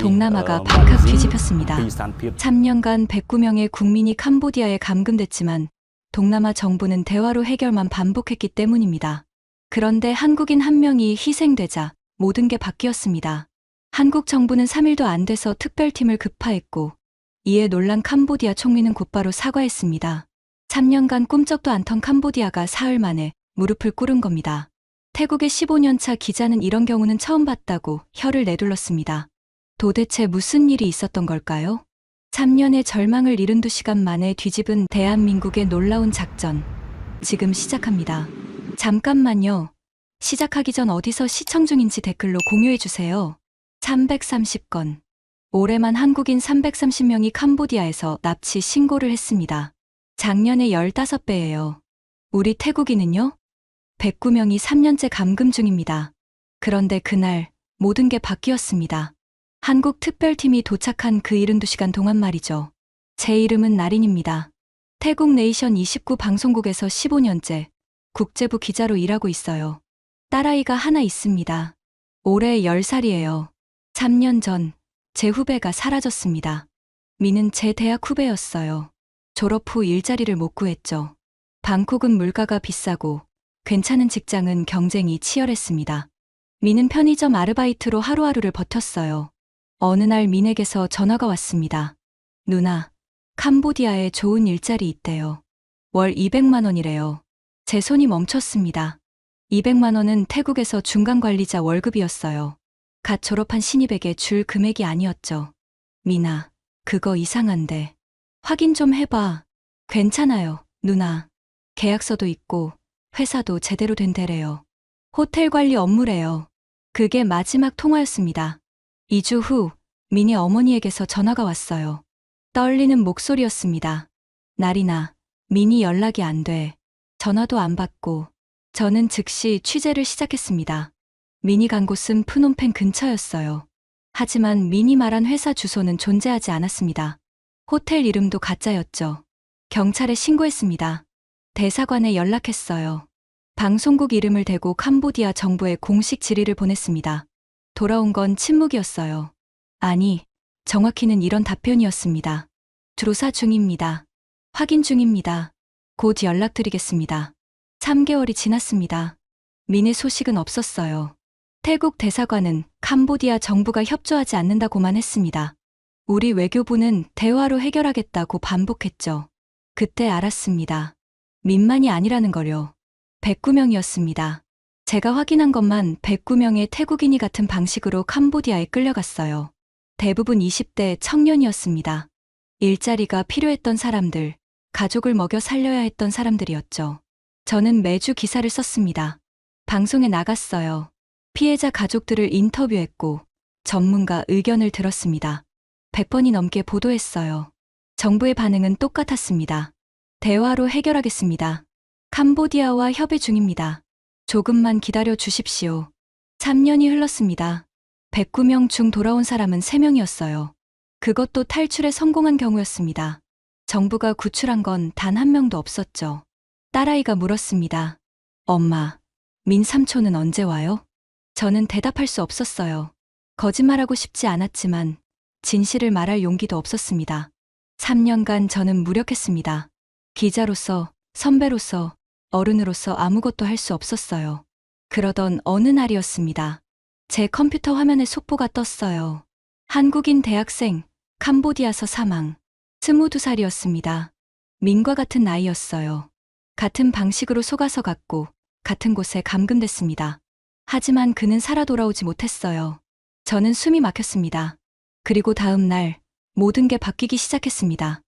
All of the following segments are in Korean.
동남아가 발칵 뒤집혔습니다. 3년간 109명의 국민이 캄보디아에 감금됐지만 동남아 정부는 대화로 해결만 반복했기 때문입니다. 그런데 한국인 한 명이 희생되자 모든 게 바뀌었습니다. 한국 정부는 3일도 안 돼서 특별팀을 급파했고 이에 놀란 캄보디아 총리는 곧바로 사과했습니다. 3년간 꿈쩍도 않던 캄보디아가 사흘 만에 무릎을 꿇은 겁니다. 태국의 15년차 기자는 이런 경우는 처음 봤다고 혀를 내둘렀습니다. 도대체 무슨 일이 있었던 걸까요? 3년의 절망을 72시간 만에 뒤집은 대한민국의 놀라운 작전. 지금 시작합니다. 잠깐만요. 시작하기 전 어디서 시청 중인지 댓글로 공유해주세요. 330건. 올해만 한국인 330명이 캄보디아에서 납치 신고를 했습니다. 작년의 15배예요. 우리 태국인은요? 109명이 3년째 감금 중입니다. 그런데 그날 모든 게 바뀌었습니다. 한국 특별팀이 도착한 그 72시간 동안 말이죠. 제 이름은 나린입니다. 태국 네이션 29 방송국에서 15년째 국제부 기자로 일하고 있어요. 딸아이가 하나 있습니다. 올해 10살이에요. 3년 전 제 후배가 사라졌습니다. 미는 제 대학 후배였어요. 졸업 후 일자리를 못 구했죠. 방콕은 물가가 비싸고 괜찮은 직장은 경쟁이 치열했습니다. 미는 편의점 아르바이트로 하루하루를 버텼어요. 어느 날 민에게서 전화가 왔습니다. 누나, 캄보디아에 좋은 일자리 있대요. 월 200만 원이래요. 제 손이 멈췄습니다. 200만 원은 태국에서 중간 관리자 월급이었어요. 갓 졸업한 신입에게 줄 금액이 아니었죠. 미나, 그거 이상한데. 확인 좀 해봐. 괜찮아요, 누나. 계약서도 있고 회사도 제대로 된 데래요. 호텔 관리 업무래요. 그게 마지막 통화였습니다. 2주 후 민의 어머니에게서 전화가 왔어요. 떨리는 목소리였습니다. 나리나, 민이 연락이 안 돼. 전화도 안 받고. 저는 즉시 취재를 시작했습니다. 민이 간 곳은 프놈펜 근처였어요. 하지만 민이 말한 회사 주소는 존재하지 않았습니다. 호텔 이름도 가짜였죠. 경찰에 신고했습니다. 대사관에 연락했어요. 방송국 이름을 대고 캄보디아 정부에 공식 질의를 보냈습니다. 돌아온 건 침묵이었어요. 아니, 정확히는 이런 답변이었습니다. 조사 중입니다. 확인 중입니다. 곧 연락드리겠습니다. 3개월이 지났습니다. 민의 소식은 없었어요. 태국 대사관은 캄보디아 정부가 협조하지 않는다고만 했습니다. 우리 외교부는 대화로 해결하겠다고 반복했죠. 그때 알았습니다. 민만이 아니라는 걸요. 109명이었습니다. 제가 확인한 것만 109명의 태국인이 같은 방식으로 캄보디아에 끌려갔어요. 대부분 20대 청년이었습니다. 일자리가 필요했던 사람들, 가족을 먹여 살려야 했던 사람들이었죠. 저는 매주 기사를 썼습니다. 방송에 나갔어요. 피해자 가족들을 인터뷰했고 전문가 의견을 들었습니다. 100번이 넘게 보도했어요. 정부의 반응은 똑같았습니다. 대화로 해결하겠습니다. 캄보디아와 협의 중입니다. 조금만 기다려 주십시오. 3년이 흘렀습니다. 109명 중 돌아온 사람은 3명이었어요. 그것도 탈출에 성공한 경우였습니다. 정부가 구출한 건 단 한 명도 없었죠. 딸아이가 물었습니다. 엄마, 민 삼촌은 언제 와요? 저는 대답할 수 없었어요. 거짓말하고 싶지 않았지만 진실을 말할 용기도 없었습니다. 3년간 저는 무력했습니다. 기자로서, 선배로서, 어른으로서 아무것도 할 수 없었어요. 그러던 어느 날이었습니다. 제 컴퓨터 화면에 속보가 떴어요. 한국인 대학생, 캄보디아서 사망. 22살이었습니다. 민과 같은 나이였어요. 같은 방식으로 속아서 갔고 같은 곳에 감금됐습니다. 하지만 그는 살아 돌아오지 못했어요. 저는 숨이 막혔습니다. 그리고 다음 날 모든 게 바뀌기 시작했습니다.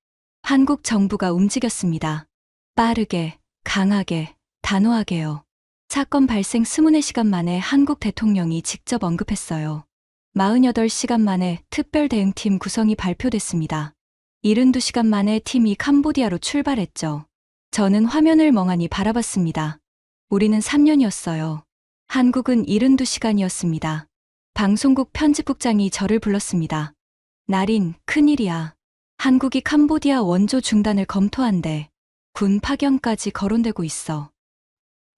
한국 정부가 움직였습니다. 빠르게, 강하게, 단호하게요. 사건 발생 24시간 만에 한국 대통령이 직접 언급했어요. 48시간 만에 특별대응팀 구성이 발표됐습니다. 72시간 만에 팀이 캄보디아로 출발했죠. 저는 화면을 멍하니 바라봤습니다. 우리는 3년이었어요. 한국은 72시간이었습니다. 방송국 편집국장이 저를 불렀습니다. 나린, 큰일이야. 한국이 캄보디아 원조 중단을 검토한대. 군 파견까지 거론되고 있어.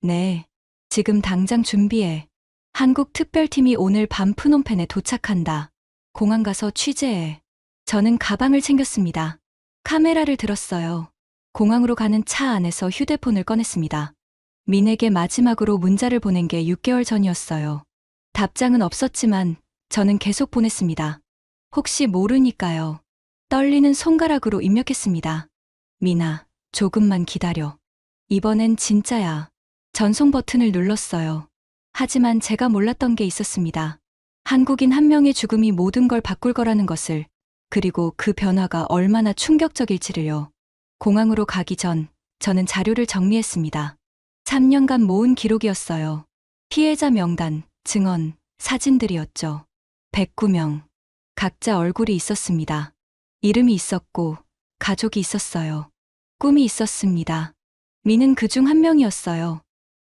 네, 지금 당장 준비해. 한국 특별팀이 오늘 밤 프놈펜에 도착한다. 공항 가서 취재해. 저는 가방을 챙겼습니다. 카메라를 들었어요. 공항으로 가는 차 안에서 휴대폰을 꺼냈습니다. 민에게 마지막으로 문자를 보낸 게 6개월 전이었어요. 답장은 없었지만 저는 계속 보냈습니다. 혹시 모르니까요. 떨리는 손가락으로 입력했습니다. 민아, 조금만 기다려. 이번엔 진짜야. 전송 버튼을 눌렀어요. 하지만 제가 몰랐던 게 있었습니다. 한국인 한 명의 죽음이 모든 걸 바꿀 거라는 것을, 그리고 그 변화가 얼마나 충격적일지를요. 공항으로 가기 전 저는 자료를 정리했습니다. 3년간 모은 기록이었어요. 피해자 명단, 증언, 사진들이었죠. 109명. 각자 얼굴이 있었습니다. 이름이 있었고 가족이 있었어요. 꿈이 있었습니다. 민은 그중 한 명이었어요.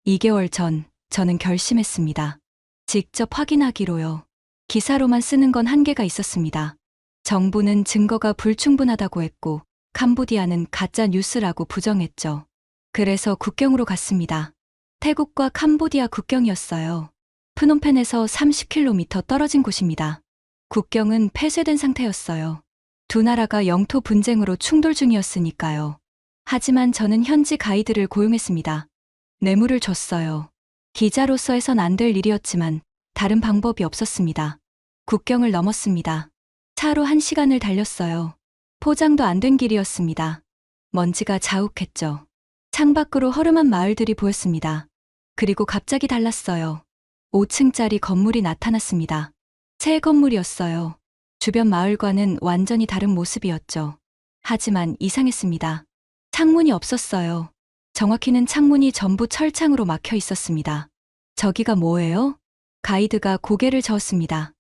2개월 전 저는 결심했습니다. 직접 확인하기로요. 기사로만 쓰는 건 한계가 있었습니다. 정부는 증거가 불충분하다고 했고 캄보디아는 가짜 뉴스라고 부정했죠. 그래서 국경으로 갔습니다. 태국과 캄보디아 국경이었어요. 프놈펜에서 30km 떨어진 곳입니다. 국경은 폐쇄된 상태였어요. 두 나라가 영토 분쟁으로 충돌 중이었으니까요. 하지만 저는 현지 가이드를 고용했습니다. 뇌물을 줬어요. 기자로서 해선 안 될 일이었지만 다른 방법이 없었습니다. 국경을 넘었습니다. 차로 1시간을 달렸어요. 포장도 안 된 길이었습니다. 먼지가 자욱했죠. 창밖으로 허름한 마을들이 보였습니다. 그리고 갑자기 달랐어요. 5층짜리 건물이 나타났습니다. 새 건물이었어요. 주변 마을과는 완전히 다른 모습이었죠. 하지만 이상했습니다. 창문이 없었어요. 정확히는 창문이 전부 철창으로 막혀 있었습니다. 저기가 뭐예요? 가이드가 고개를 저었습니다.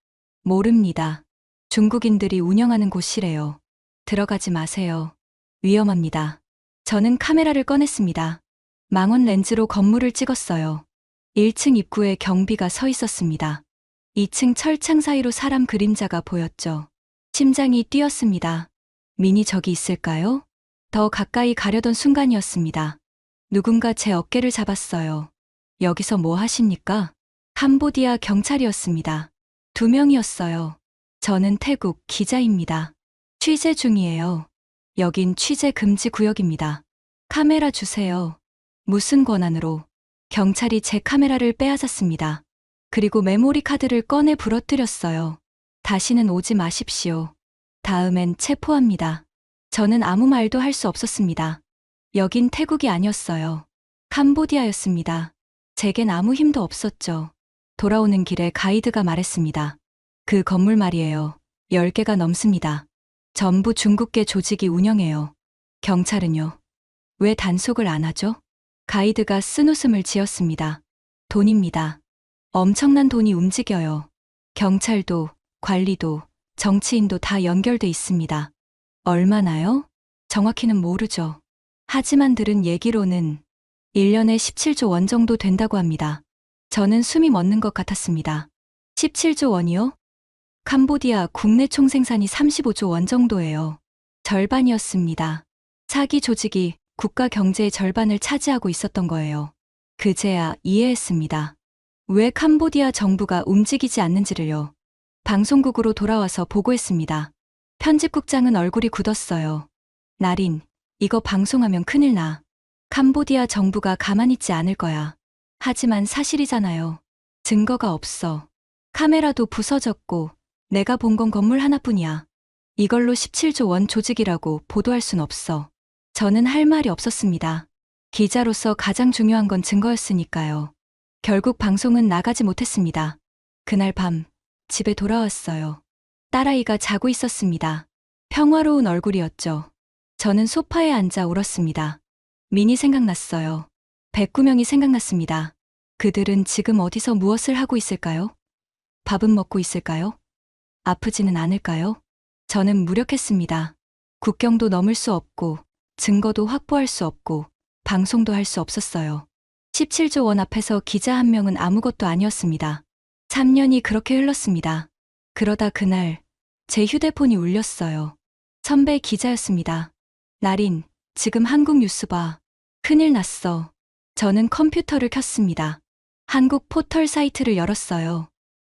모릅니다. 중국인들이 운영하는 곳이래요. 들어가지 마세요. 위험합니다. 저는 카메라를 꺼냈습니다. 망원 렌즈로 건물을 찍었어요. 1층 입구에 경비가 서 있었습니다. 2층 철창 사이로 사람 그림자가 보였죠. 심장이 뛰었습니다. 민이 저기 있을까요? 더 가까이 가려던 순간이었습니다. 누군가 제 어깨를 잡았어요. 여기서 뭐 하십니까? 캄보디아 경찰이었습니다. 2명이었어요. 저는 태국 기자입니다. 취재 중이에요. 여긴 취재 금지 구역입니다. 카메라 주세요. 무슨 권한으로? 경찰이 제 카메라를 빼앗았습니다. 그리고 메모리 카드를 꺼내 부러뜨렸어요. 다시는 오지 마십시오. 다음엔 체포합니다. 저는 아무 말도 할 수 없었습니다. 여긴 태국이 아니었어요. 캄보디아였습니다. 제겐 아무 힘도 없었죠. 돌아오는 길에 가이드가 말했습니다. 그 건물 말이에요. 10개가 넘습니다. 전부 중국계 조직이 운영해요. 경찰은요? 왜 단속을 안 하죠? 가이드가 쓴웃음을 지었습니다. 돈입니다. 엄청난 돈이 움직여요. 경찰도, 관리도, 정치인도 다 연결돼 있습니다. 얼마나요? 정확히는 모르죠. 하지만 들은 얘기로는 1년에 17조 원 정도 된다고 합니다. 저는 숨이 멎는 것 같았습니다. 17조 원이요? 캄보디아 국내 총생산이 35조 원 정도예요. 절반이었습니다. 사기 조직이 국가 경제의 절반을 차지하고 있었던 거예요. 그제야 이해했습니다. 왜 캄보디아 정부가 움직이지 않는지를요. 방송국으로 돌아와서 보고했습니다. 편집국장은 얼굴이 굳었어요. 나린, 이거 방송하면 큰일 나. 캄보디아 정부가 가만히 있지 않을 거야. 하지만 사실이잖아요. 증거가 없어. 카메라도 부서졌고 내가 본 건 건물 하나뿐이야. 이걸로 17조 원 조직이라고 보도할 순 없어. 저는 할 말이 없었습니다. 기자로서 가장 중요한 건 증거였으니까요. 결국 방송은 나가지 못했습니다. 그날 밤 집에 돌아왔어요. 딸아이가 자고 있었습니다. 평화로운 얼굴이었죠. 저는 소파에 앉아 울었습니다. 민이 생각났어요. 109명이 생각났습니다. 그들은 지금 어디서 무엇을 하고 있을까요? 밥은 먹고 있을까요? 아프지는 않을까요? 저는 무력했습니다. 국경도 넘을 수 없고 증거도 확보할 수 없고 방송도 할 수 없었어요. 17조 원 앞에서 기자 한 명은 아무것도 아니었습니다. 3년이 그렇게 흘렀습니다. 그러다 그날 제 휴대폰이 울렸어요. 선배 기자였습니다. 나린, 지금 한국 뉴스 봐. 큰일 났어. 저는 컴퓨터를 켰습니다. 한국 포털 사이트를 열었어요.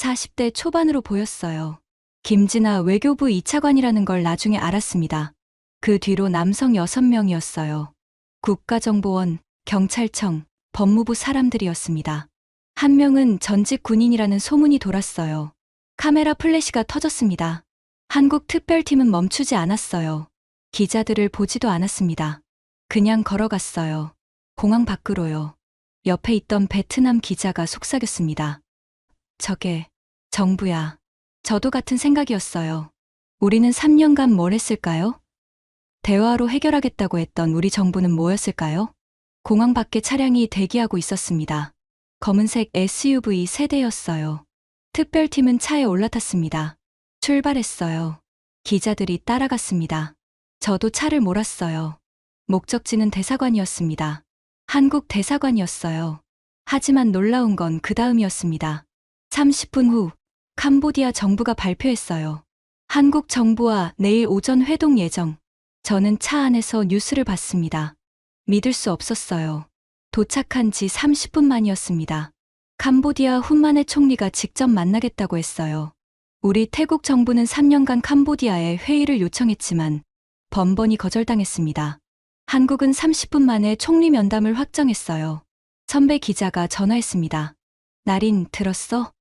40대 초반으로 보였어요. 김진아 외교부 2차관이라는 걸 나중에 알았습니다. 그 뒤로 남성 6명이었어요. 국가정보원, 경찰청, 법무부 사람들이었습니다. 한 명은 전직 군인이라는 소문이 돌았어요. 카메라 플래시가 터졌습니다. 한국 특별팀은 멈추지 않았어요. 기자들을 보지도 않았습니다. 그냥 걸어갔어요. 공항 밖으로요. 옆에 있던 베트남 기자가 속삭였습니다. 저게 정부야. 저도 같은 생각이었어요. 우리는 3년간 뭘 했을까요? 대화로 해결하겠다고 했던 우리 정부는 뭐였을까요? 공항 밖에 차량이 대기하고 있었습니다. 검은색 SUV 세대였어요. 특별팀은 차에 올라탔습니다. 출발했어요. 기자들이 따라갔습니다. 저도 차를 몰았어요. 목적지는 대사관이었습니다. 한국 대사관이었어요. 하지만 놀라운 건 그 다음이었습니다. 30분 후 캄보디아 정부가 발표했어요. 한국 정부와 내일 오전 회동 예정. 저는 차 안에서 뉴스를 봤습니다. 믿을 수 없었어요. 도착한 지 30분 만이었습니다. 캄보디아 훈만의 총리가 직접 만나겠다고 했어요. 우리 태국 정부는 3년간 캄보디아에 회의를 요청했지만 번번이 거절당했습니다. 한국은 30분 만에 총리 면담을 확정했어요. 선배 기자가 전화했습니다. 나린, 들었어?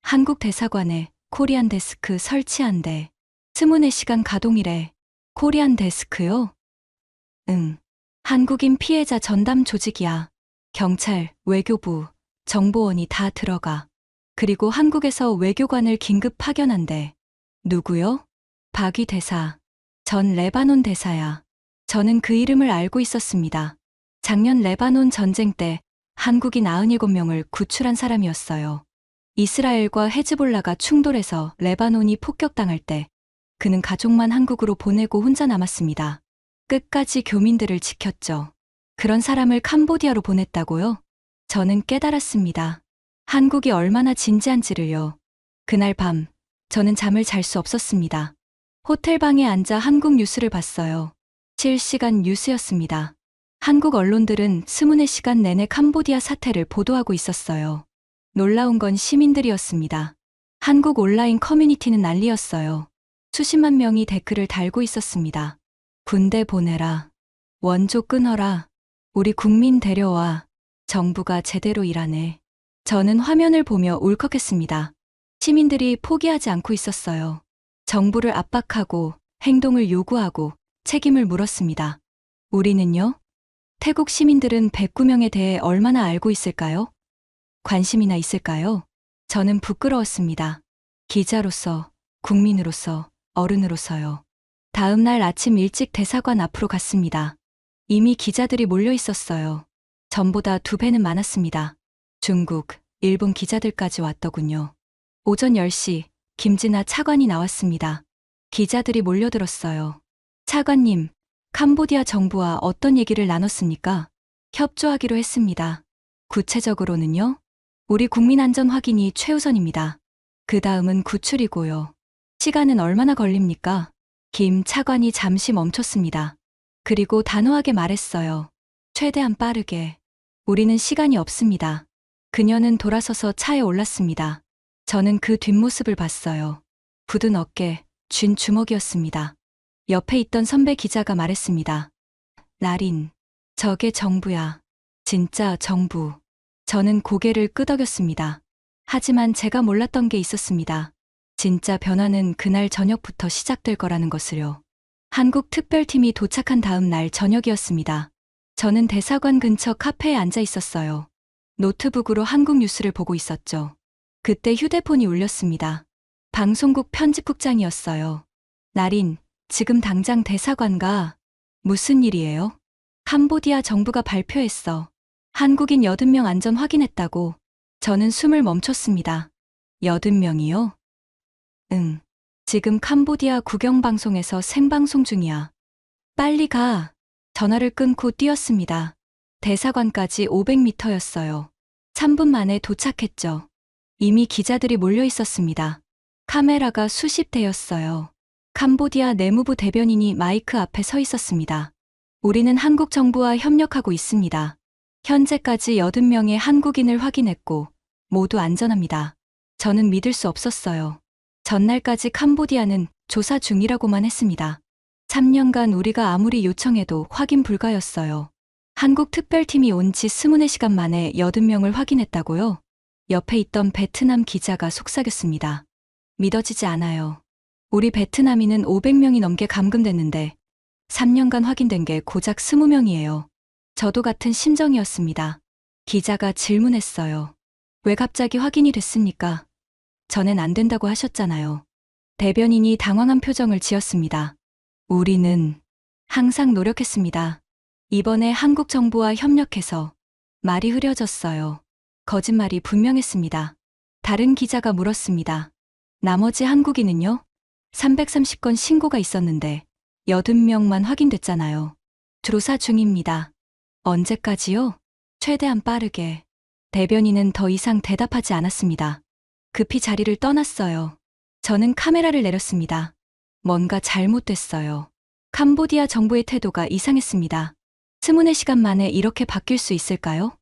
한국 대사관에 코리안 데스크 설치한대. 24시간 가동이래. 코리안 데스크요? 응. 한국인 피해자 전담 조직이야. 경찰, 외교부, 정보원이 다 들어가. 그리고 한국에서 외교관을 긴급 파견한대. 누구요? 박위 대사. 전 레바논 대사야. 저는 그 이름을 알고 있었습니다. 작년 레바논 전쟁 때 한국인 97명을 구출한 사람이었어요. 이스라엘과 헤즈볼라가 충돌해서 레바논이 폭격당할 때 그는 가족만 한국으로 보내고 혼자 남았습니다. 끝까지 교민들을 지켰죠. 그런 사람을 캄보디아로 보냈다고요? 저는 깨달았습니다. 한국이 얼마나 진지한지를요. 그날 밤, 저는 잠을 잘 수 없었습니다. 호텔방에 앉아 한국 뉴스를 봤어요. 실시간 뉴스였습니다. 한국 언론들은 24시간 내내 캄보디아 사태를 보도하고 있었어요. 놀라운 건 시민들이었습니다. 한국 온라인 커뮤니티는 난리였어요. 수십만 명이 댓글을 달고 있었습니다. 군대 보내라. 원조 끊어라. 우리 국민 데려와. 정부가 제대로 일하네. 저는 화면을 보며 울컥했습니다. 시민들이 포기하지 않고 있었어요. 정부를 압박하고 행동을 요구하고 책임을 물었습니다. 우리는요? 태국 시민들은 109명에 대해 얼마나 알고 있을까요? 관심이나 있을까요? 저는 부끄러웠습니다. 기자로서, 국민으로서, 어른으로서요. 다음 날 아침 일찍 대사관 앞으로 갔습니다. 이미 기자들이 몰려 있었어요. 전보다 2배는 많았습니다. 중국, 일본 기자들까지 왔더군요. 오전 10시 김진아 차관이 나왔습니다. 기자들이 몰려들었어요. 차관님, 캄보디아 정부와 어떤 얘기를 나눴습니까? 협조하기로 했습니다. 구체적으로는요? 우리 국민 안전 확인이 최우선입니다. 그 다음은 구출이고요. 시간은 얼마나 걸립니까? 김 차관이 잠시 멈췄습니다. 그리고 단호하게 말했어요. 최대한 빠르게. 우리는 시간이 없습니다. 그녀는 돌아서서 차에 올랐습니다. 저는 그 뒷모습을 봤어요. 굳은 어깨, 쥔 주먹이었습니다. 옆에 있던 선배 기자가 말했습니다. 나린, 저게 정부야. 진짜 정부. 저는 고개를 끄덕였습니다. 하지만 제가 몰랐던 게 있었습니다. 진짜 변화는 그날 저녁부터 시작될 거라는 것을요. 한국 특별팀이 도착한 다음 날 저녁이었습니다. 저는 대사관 근처 카페에 앉아 있었어요. 노트북으로 한국 뉴스를 보고 있었죠. 그때 휴대폰이 울렸습니다. 방송국 편집국장이었어요. 나린, 지금 당장 대사관 가. 무슨 일이에요? 캄보디아 정부가 발표했어. 한국인 80명 안전 확인했다고. 저는 숨을 멈췄습니다. 80명이요? 응. 지금 캄보디아 국영방송에서 생방송 중이야. 빨리 가. 전화를 끊고 뛰었습니다. 대사관까지 500m였어요. 3분 만에 도착했죠. 이미 기자들이 몰려 있었습니다. 카메라가 수십 대였어요. 캄보디아 내무부 대변인이 마이크 앞에 서 있었습니다. 우리는 한국 정부와 협력하고 있습니다. 현재까지 80명의 한국인을 확인했고 모두 안전합니다. 저는 믿을 수 없었어요. 전날까지 캄보디아는 조사 중이라고만 했습니다. 3년간 우리가 아무리 요청해도 확인 불가였어요. 한국 특별팀이 온 지 24시간 만에 80명을 확인했다고요? 옆에 있던 베트남 기자가 속삭였습니다. 믿어지지 않아요. 우리 베트남인은 500명이 넘게 감금됐는데 3년간 확인된 게 고작 20명이에요. 저도 같은 심정이었습니다. 기자가 질문했어요. 왜 갑자기 확인이 됐습니까? 전엔 안 된다고 하셨잖아요. 대변인이 당황한 표정을 지었습니다. 우리는 항상 노력했습니다. 이번에 한국 정부와 협력해서 말이 흐려졌어요. 거짓말이 분명했습니다. 다른 기자가 물었습니다. 나머지 한국인은요? 330건 신고가 있었는데 80명만 확인됐잖아요. 조사 중입니다. 언제까지요? 최대한 빠르게. 대변인은 더 이상 대답하지 않았습니다. 급히 자리를 떠났어요. 저는 카메라를 내렸습니다. 뭔가 잘못됐어요. 캄보디아 정부의 태도가 이상했습니다. 24시간 만에 이렇게 바뀔 수 있을까요?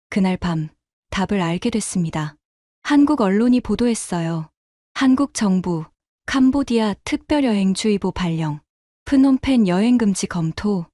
그날 밤 답을 알게 됐습니다. 한국 언론이 보도했어요. 한국 정부, 캄보디아 특별여행주의보 발령, 프놈펜 여행금지 검토,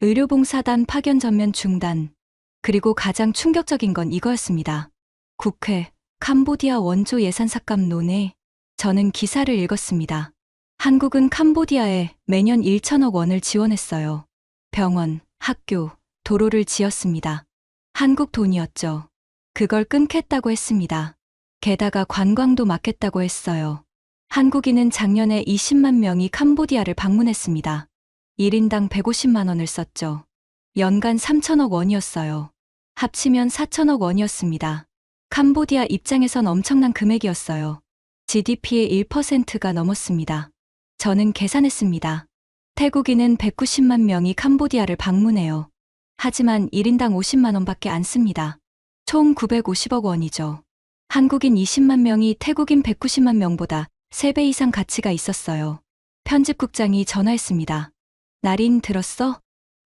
의료봉사단 파견 전면 중단, 그리고 가장 충격적인 건 이거였습니다. 국회, 캄보디아 원조 예산 삭감 논의. 저는 기사를 읽었습니다. 한국은 캄보디아에 매년 1천억 원을 지원했어요. 병원, 학교, 도로를 지었습니다. 한국 돈이었죠. 그걸 끊겠다고 했습니다. 게다가 관광도 막겠다고 했어요. 한국인은 작년에 20만 명이 캄보디아를 방문했습니다. 1인당 150만 원을 썼죠. 연간 3천억 원이었어요. 합치면 4천억 원이었습니다. 캄보디아 입장에선 엄청난 금액이었어요. GDP의 1%가 넘었습니다. 저는 계산했습니다. 태국인은 190만 명이 캄보디아를 방문해요. 하지만 1인당 50만 원밖에 안 씁니다. 총 950억 원이죠. 한국인 20만 명이 태국인 190만 명보다 3배 이상 가치가 있었어요. 편집국장이 전화했습니다. 나린 들었어?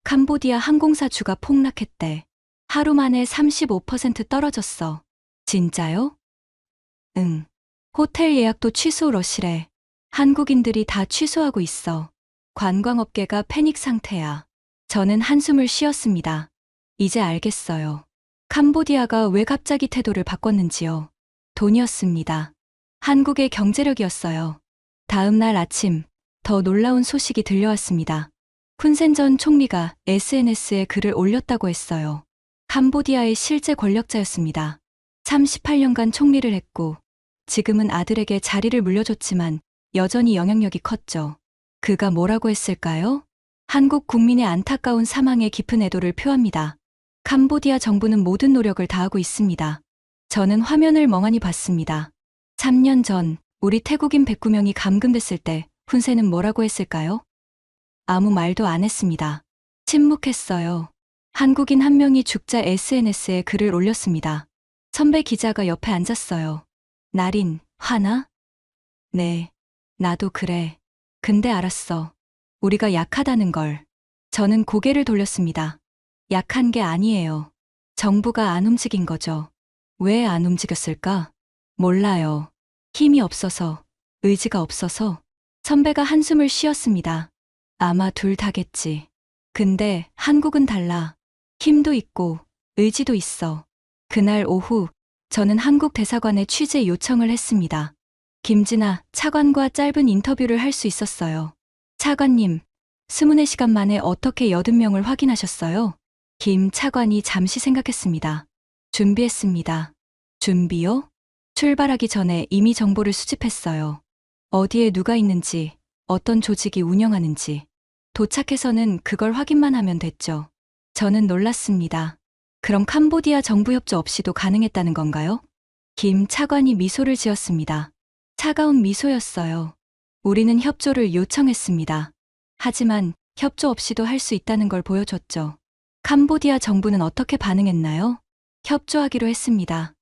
캄보디아 항공사 주가 폭락했대. 하루 만에 35% 떨어졌어. 진짜요? 응. 호텔 예약도 취소 러시래. 한국인들이 다 취소하고 있어. 관광업계가 패닉 상태야. 저는 한숨을 쉬었습니다. 이제 알겠어요. 캄보디아가 왜 갑자기 태도를 바꿨는지요. 돈이었습니다. 한국의 경제력이었어요. 다음 날 아침, 더 놀라운 소식이 들려왔습니다. 훈센 전 총리가 SNS에 글을 올렸다고 했어요. 캄보디아의 실제 권력자였습니다. 38년간 총리를 했고, 지금은 아들에게 자리를 물려줬지만 여전히 영향력이 컸죠. 그가 뭐라고 했을까요? 한국 국민의 안타까운 사망에 깊은 애도를 표합니다. 캄보디아 정부는 모든 노력을 다하고 있습니다. 저는 화면을 멍하니 봤습니다. 3년 전 우리 태국인 109명이 감금됐을 때 훈센은 뭐라고 했을까요? 아무 말도 안 했습니다. 침묵했어요. 한국인 한 명이 죽자 SNS에 글을 올렸습니다. 선배 기자가 옆에 앉았어요. 나린, 화나? 네, 나도 그래. 근데 알았어. 우리가 약하다는 걸. 저는 고개를 돌렸습니다. 약한 게 아니에요. 정부가 안 움직인 거죠. 왜 안 움직였을까? 몰라요. 힘이 없어서, 의지가 없어서. 선배가 한숨을 쉬었습니다. 아마 둘 다겠지. 근데 한국은 달라. 힘도 있고, 의지도 있어. 그날 오후, 저는 한국 대사관에 취재 요청을 했습니다. 김진아 차관과 짧은 인터뷰를 할 수 있었어요. 차관님, 24시간 만에 어떻게 80명을 확인하셨어요? 김 차관이 잠시 생각했습니다. 준비했습니다. 준비요? 출발하기 전에 이미 정보를 수집했어요. 어디에 누가 있는지, 어떤 조직이 운영하는지. 도착해서는 그걸 확인만 하면 됐죠. 저는 놀랐습니다. 그럼 캄보디아 정부 협조 없이도 가능했다는 건가요? 김 차관이 미소를 지었습니다. 차가운 미소였어요. 우리는 협조를 요청했습니다. 하지만 협조 없이도 할 수 있다는 걸 보여줬죠. 캄보디아 정부는 어떻게 반응했나요? 협조하기로 했습니다.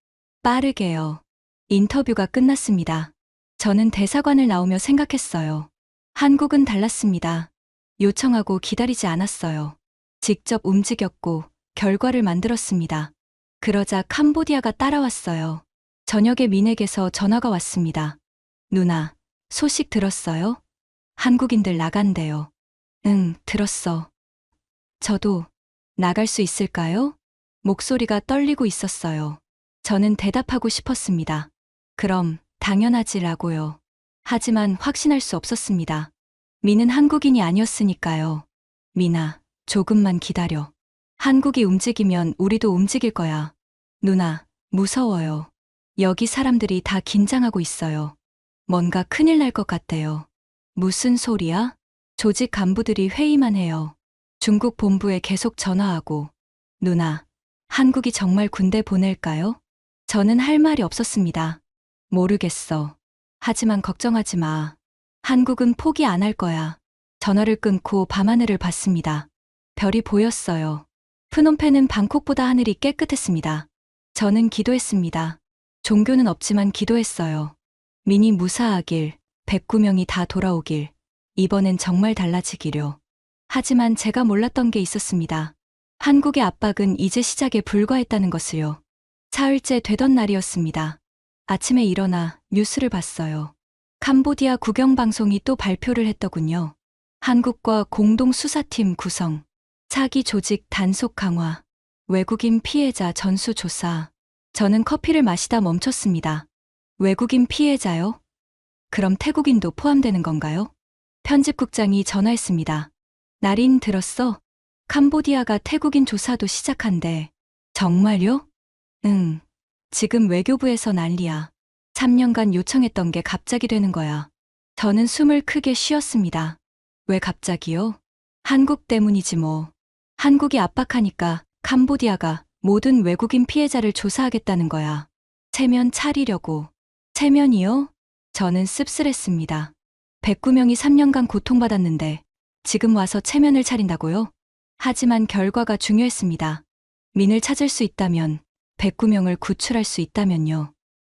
빠르게요. 인터뷰가 끝났습니다. 저는 대사관을 나오며 생각했어요. 한국은 달랐습니다. 요청하고 기다리지 않았어요. 직접 움직였고 결과를 만들었습니다. 그러자 캄보디아가 따라왔어요. 저녁에 민에게서 전화가 왔습니다. 누나, 소식 들었어요? 한국인들 나간대요. 응, 들었어. 저도 나갈 수 있을까요? 목소리가 떨리고 있었어요. 저는 대답하고 싶었습니다. 그럼 당연하지라고요. 하지만 확신할 수 없었습니다. 민은 한국인이 아니었으니까요. 민아, 조금만 기다려. 한국이 움직이면 우리도 움직일 거야. 누나, 무서워요. 여기 사람들이 다 긴장하고 있어요. 뭔가 큰일 날 것 같대요. 무슨 소리야? 조직 간부들이 회의만 해요. 중국 본부에 계속 전화하고. 누나, 한국이 정말 군대 보낼까요? 저는 할 말이 없었습니다. 모르겠어. 하지만 걱정하지 마. 한국은 포기 안 할 거야. 전화를 끊고 밤하늘을 봤습니다. 별이 보였어요. 프놈펜은 방콕보다 하늘이 깨끗했습니다. 저는 기도했습니다. 종교는 없지만 기도했어요. 민이 무사하길, 109명이 다 돌아오길, 이번엔 정말 달라지기려. 하지만 제가 몰랐던 게 있었습니다. 한국의 압박은 이제 시작에 불과했다는 것을요. 사흘째 되던 날이었습니다. 아침에 일어나 뉴스를 봤어요. 캄보디아 국영방송이 또 발표를 했더군요. 한국과 공동수사팀 구성, 사기 조직 단속 강화, 외국인 피해자 전수 조사. 저는 커피를 마시다 멈췄습니다. 외국인 피해자요? 그럼 태국인도 포함되는 건가요? 편집국장이 전화했습니다. 날인 들었어? 캄보디아가 태국인 조사도 시작한대. 정말요? 응. 지금 외교부에서 난리야. 3년간 요청했던 게 갑자기 되는 거야. 저는 숨을 크게 쉬었습니다. 왜 갑자기요? 한국 때문이지 뭐. 한국이 압박하니까 캄보디아가 모든 외국인 피해자를 조사하겠다는 거야. 체면 차리려고. 체면이요? 저는 씁쓸했습니다. 109명이 3년간 고통받았는데 지금 와서 체면을 차린다고요? 하지만 결과가 중요했습니다. 민을 찾을 수 있다면, 109명을 구출할 수 있다면요.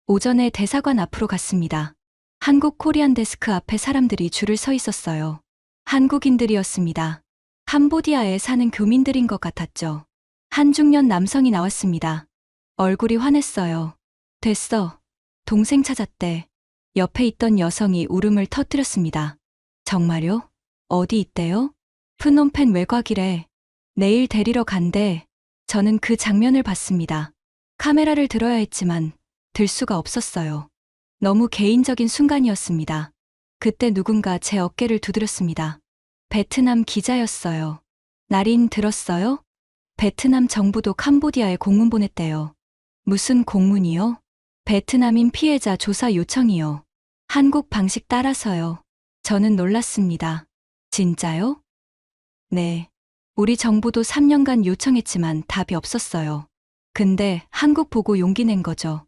오전에 대사관 앞으로 갔습니다. 한국 코리안 데스크 앞에 사람들이 줄을 서 있었어요. 한국인들이었습니다. 캄보디아에 사는 교민들인 것 같았죠. 한 중년 남성이 나왔습니다. 얼굴이 환했어요. 됐어. 동생 찾았대. 옆에 있던 여성이 울음을 터뜨렸습니다. 정말요? 어디 있대요? 프놈펜 외곽이래. 내일 데리러 간대. 저는 그 장면을 봤습니다. 카메라를 들어야 했지만 들 수가 없었어요. 너무 개인적인 순간이었습니다. 그때 누군가 제 어깨를 두드렸습니다. 베트남 기자였어요. 날인 들었어요? 베트남 정부도 캄보디아에 공문 보냈대요. 무슨 공문이요? 베트남인 피해자 조사 요청이요. 한국 방식 따라서요. 저는 놀랐습니다. 진짜요? 네. 우리 정부도 3년간 요청했지만 답이 없었어요. 근데 한국 보고 용기 낸 거죠.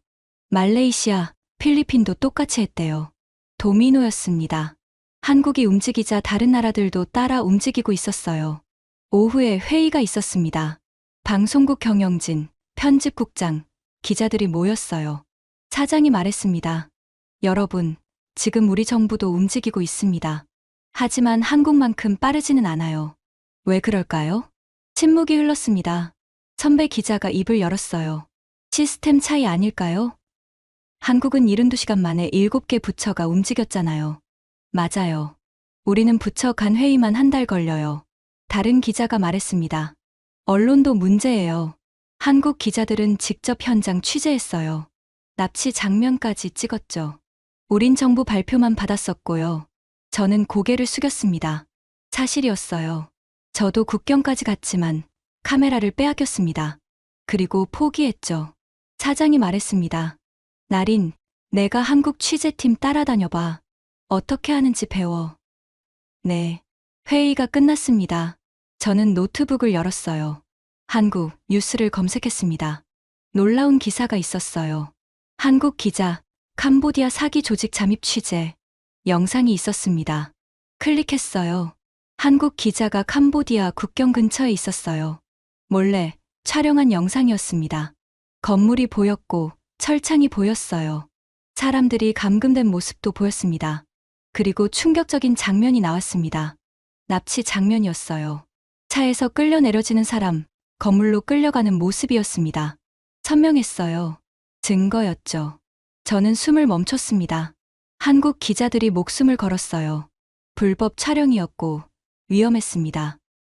말레이시아, 필리핀도 똑같이 했대요. 도미노였습니다. 한국이 움직이자 다른 나라들도 따라 움직이고 있었어요. 오후에 회의가 있었습니다. 방송국 경영진, 편집국장, 기자들이 모였어요. 사장이 말했습니다. 여러분, 지금 우리 정부도 움직이고 있습니다. 하지만 한국만큼 빠르지는 않아요. 왜 그럴까요? 침묵이 흘렀습니다. 선배 기자가 입을 열었어요. 시스템 차이 아닐까요? 한국은 72시간 만에 7개 부처가 움직였잖아요. 맞아요. 우리는 부처 간 회의만 한 달 걸려요. 다른 기자가 말했습니다. 언론도 문제예요. 한국 기자들은 직접 현장 취재했어요. 납치 장면까지 찍었죠. 우린 정부 발표만 받았었고요. 저는 고개를 숙였습니다. 사실이었어요. 저도 국경까지 갔지만 카메라를 빼앗겼습니다. 그리고 포기했죠. 사장이 말했습니다. 날인, 내가 한국 취재팀 따라다녀봐. 어떻게 하는지 배워. 네. 회의가 끝났습니다. 저는 노트북을 열었어요. 한국 뉴스를 검색했습니다. 놀라운 기사가 있었어요. 한국 기자, 캄보디아 사기 조직 잠입 취재. 영상이 있었습니다. 클릭했어요. 한국 기자가 캄보디아 국경 근처에 있었어요. 몰래 촬영한 영상이었습니다. 건물이 보였고 철창이 보였어요. 사람들이 감금된 모습도 보였습니다. 그리고 충격적인 장면이 나왔습니다. 납치 장면이었어요. 차에서 끌려 내려지는 사람, 건물로 끌려가는 모습이었습니다. 선명했어요. 증거였죠. 저는 숨을 멈췄습니다. 한국 기자들이 목숨을 걸었어요. 불법 촬영이었고 위험했습니다.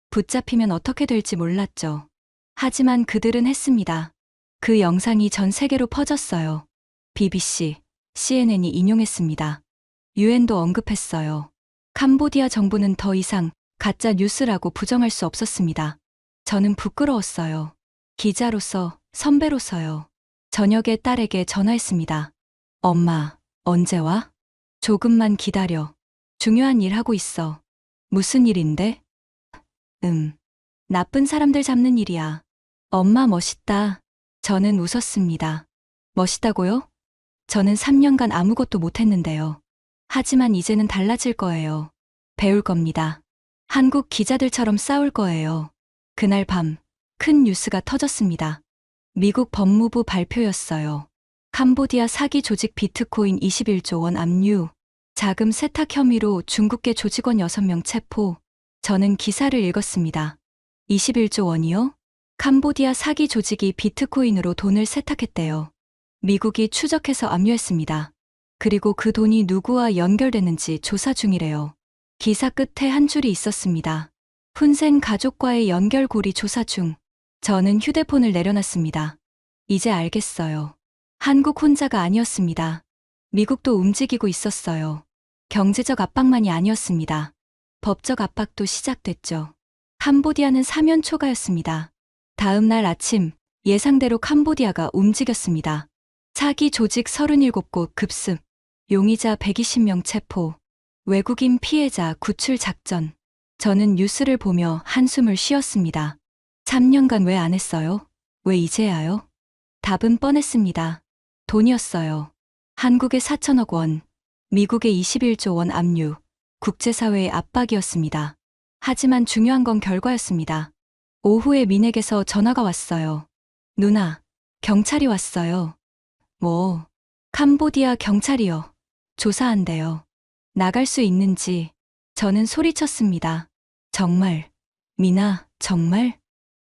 붙잡히면 어떻게 될지 몰랐죠. 하지만 그들은 했습니다. 그 영상이 전 세계로 퍼졌어요. BBC, CNN이 인용했습니다. 유엔도 언급했어요. 캄보디아 정부는 더 이상 가짜 뉴스라고 부정할 수 없었습니다. 저는 부끄러웠어요. 기자로서, 선배로서요. 저녁에 딸에게 전화했습니다. 엄마, 언제 와? 조금만 기다려. 중요한 일 하고 있어. 무슨 일인데? 나쁜 사람들 잡는 일이야. 엄마 멋있다. 저는 웃었습니다. 멋있다고요? 저는 3년간 아무것도 못했는데요. 하지만 이제는 달라질 거예요. 배울 겁니다. 한국 기자들처럼 싸울 거예요. 그날 밤, 큰 뉴스가 터졌습니다. 미국 법무부 발표였어요. 캄보디아 사기 조직 비트코인 21조 원 압류, 자금 세탁 혐의로 중국계 조직원 6명 체포. 저는 기사를 읽었습니다. 21조 원이요? 캄보디아 사기 조직이 비트코인으로 돈을 세탁했대요. 미국이 추적해서 압류했습니다. 그리고 그 돈이 누구와 연결되는지 조사 중이래요. 기사 끝에 한 줄이 있었습니다. 훈센 가족과의 연결고리 조사 중. 저는 휴대폰을 내려놨습니다. 이제 알겠어요. 한국 혼자가 아니었습니다. 미국도 움직이고 있었어요. 경제적 압박만이 아니었습니다. 법적 압박도 시작됐죠. 캄보디아는 사면 초가였습니다. 다음 날 아침, 예상대로 캄보디아가 움직였습니다. 사기 조직 37곳 급습, 용의자 120명 체포, 외국인 피해자 구출 작전. 저는 뉴스를 보며 한숨을 쉬었습니다. 3년간 왜 안 했어요? 왜 이제야요? 답은 뻔했습니다. 돈이었어요. 한국의 4천억 원, 미국의 21조 원 압류, 국제사회의 압박이었습니다. 하지만 중요한 건 결과였습니다. 오후에 민에게서 전화가 왔어요. 누나, 경찰이 왔어요. 뭐, 캄보디아 경찰이요. 조사한대요. 나갈 수 있는지. 저는 소리쳤습니다. 정말, 미나, 정말?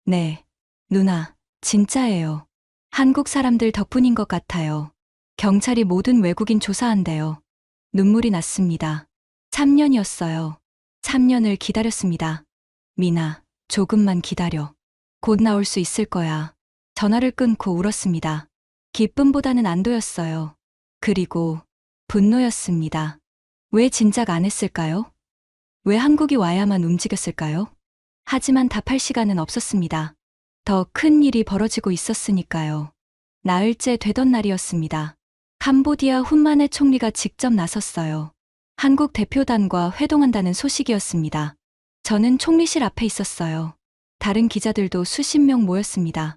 네, 누나, 진짜예요. 한국 사람들 덕분인 것 같아요. 경찰이 모든 외국인 조사한대요. 눈물이 났습니다. 3년이었어요. 3년을 기다렸습니다. 미나, 조금만 기다려. 곧 나올 수 있을 거야. 전화를 끊고 울었습니다. 기쁨보다는 안도였어요. 그리고 분노였습니다. 왜 진작 안 했을까요? 왜 한국이 와야만 움직였을까요? 하지만 답할 시간은 없었습니다. 더 큰 일이 벌어지고 있었으니까요. 나흘째 되던 날이었습니다. 캄보디아 훈만의 총리가 직접 나섰어요. 한국 대표단과 회동한다는 소식이었습니다. 저는 총리실 앞에 있었어요. 다른 기자들도 수십 명 모였습니다.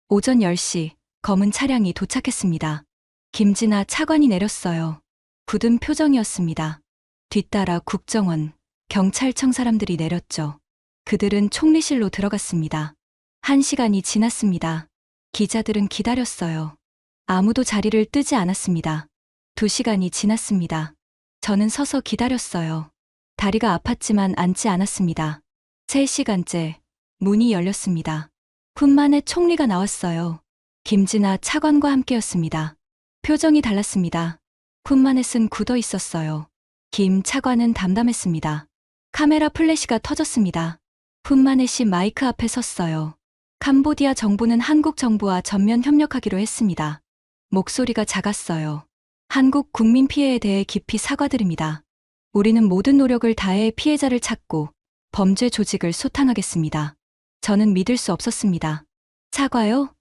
오전 10시 검은 차량이 도착했습니다. 김진아 차관이 내렸어요. 굳은 표정이었습니다. 뒤따라 국정원, 경찰청 사람들이 내렸죠. 그들은 총리실로 들어갔습니다. 1시간이 지났습니다. 기자들은 기다렸어요. 아무도 자리를 뜨지 않았습니다. 2시간이 지났습니다. 저는 서서 기다렸어요. 다리가 아팠지만 앉지 않았습니다. 3시간째 문이 열렸습니다. 훈만의 총리가 나왔어요. 김진아 차관과 함께였습니다. 표정이 달랐습니다. 훈만햇은 굳어 있었어요. 김 차관은 담담했습니다. 카메라 플래시가 터졌습니다. 훈만햇이 마이크 앞에 섰어요. 캄보디아 정부는 한국 정부와 전면 협력하기로 했습니다. 목소리가 작았어요. 한국 국민 피해에 대해 깊이 사과드립니다. 우리는 모든 노력을 다해 피해자를 찾고 범죄 조직을 소탕하겠습니다. 저는 믿을 수 없었습니다. 사과요?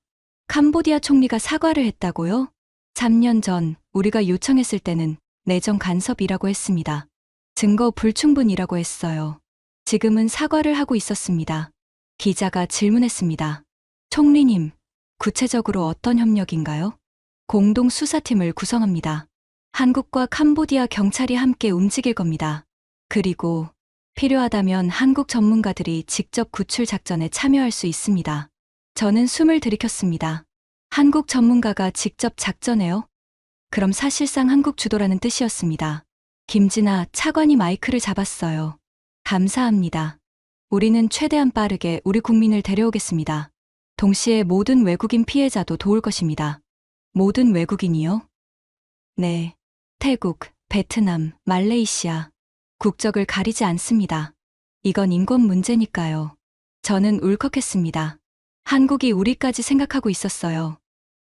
캄보디아 총리가 사과를 했다고요? 3년 전 우리가 요청했을 때는 내정 간섭이라고 했습니다. 증거 불충분이라고 했어요. 지금은 사과를 하고 있었습니다. 기자가 질문했습니다. 총리님, 구체적으로 어떤 협력인가요? 공동 수사팀을 구성합니다. 한국과 캄보디아 경찰이 함께 움직일 겁니다. 그리고 필요하다면 한국 전문가들이 직접 구출 작전에 참여할 수 있습니다. 저는 숨을 들이켰습니다. 한국 전문가가 직접 작전해요? 그럼 사실상 한국 주도라는 뜻이었습니다. 김진아 차관이 마이크를 잡았어요. 감사합니다. 우리는 최대한 빠르게 우리 국민을 데려오겠습니다. 동시에 모든 외국인 피해자도 도울 것입니다. 모든 외국인이요? 네. 태국, 베트남, 말레이시아. 국적을 가리지 않습니다. 이건 인권 문제니까요. 저는 울컥했습니다. 한국이 우리까지 생각하고 있었어요.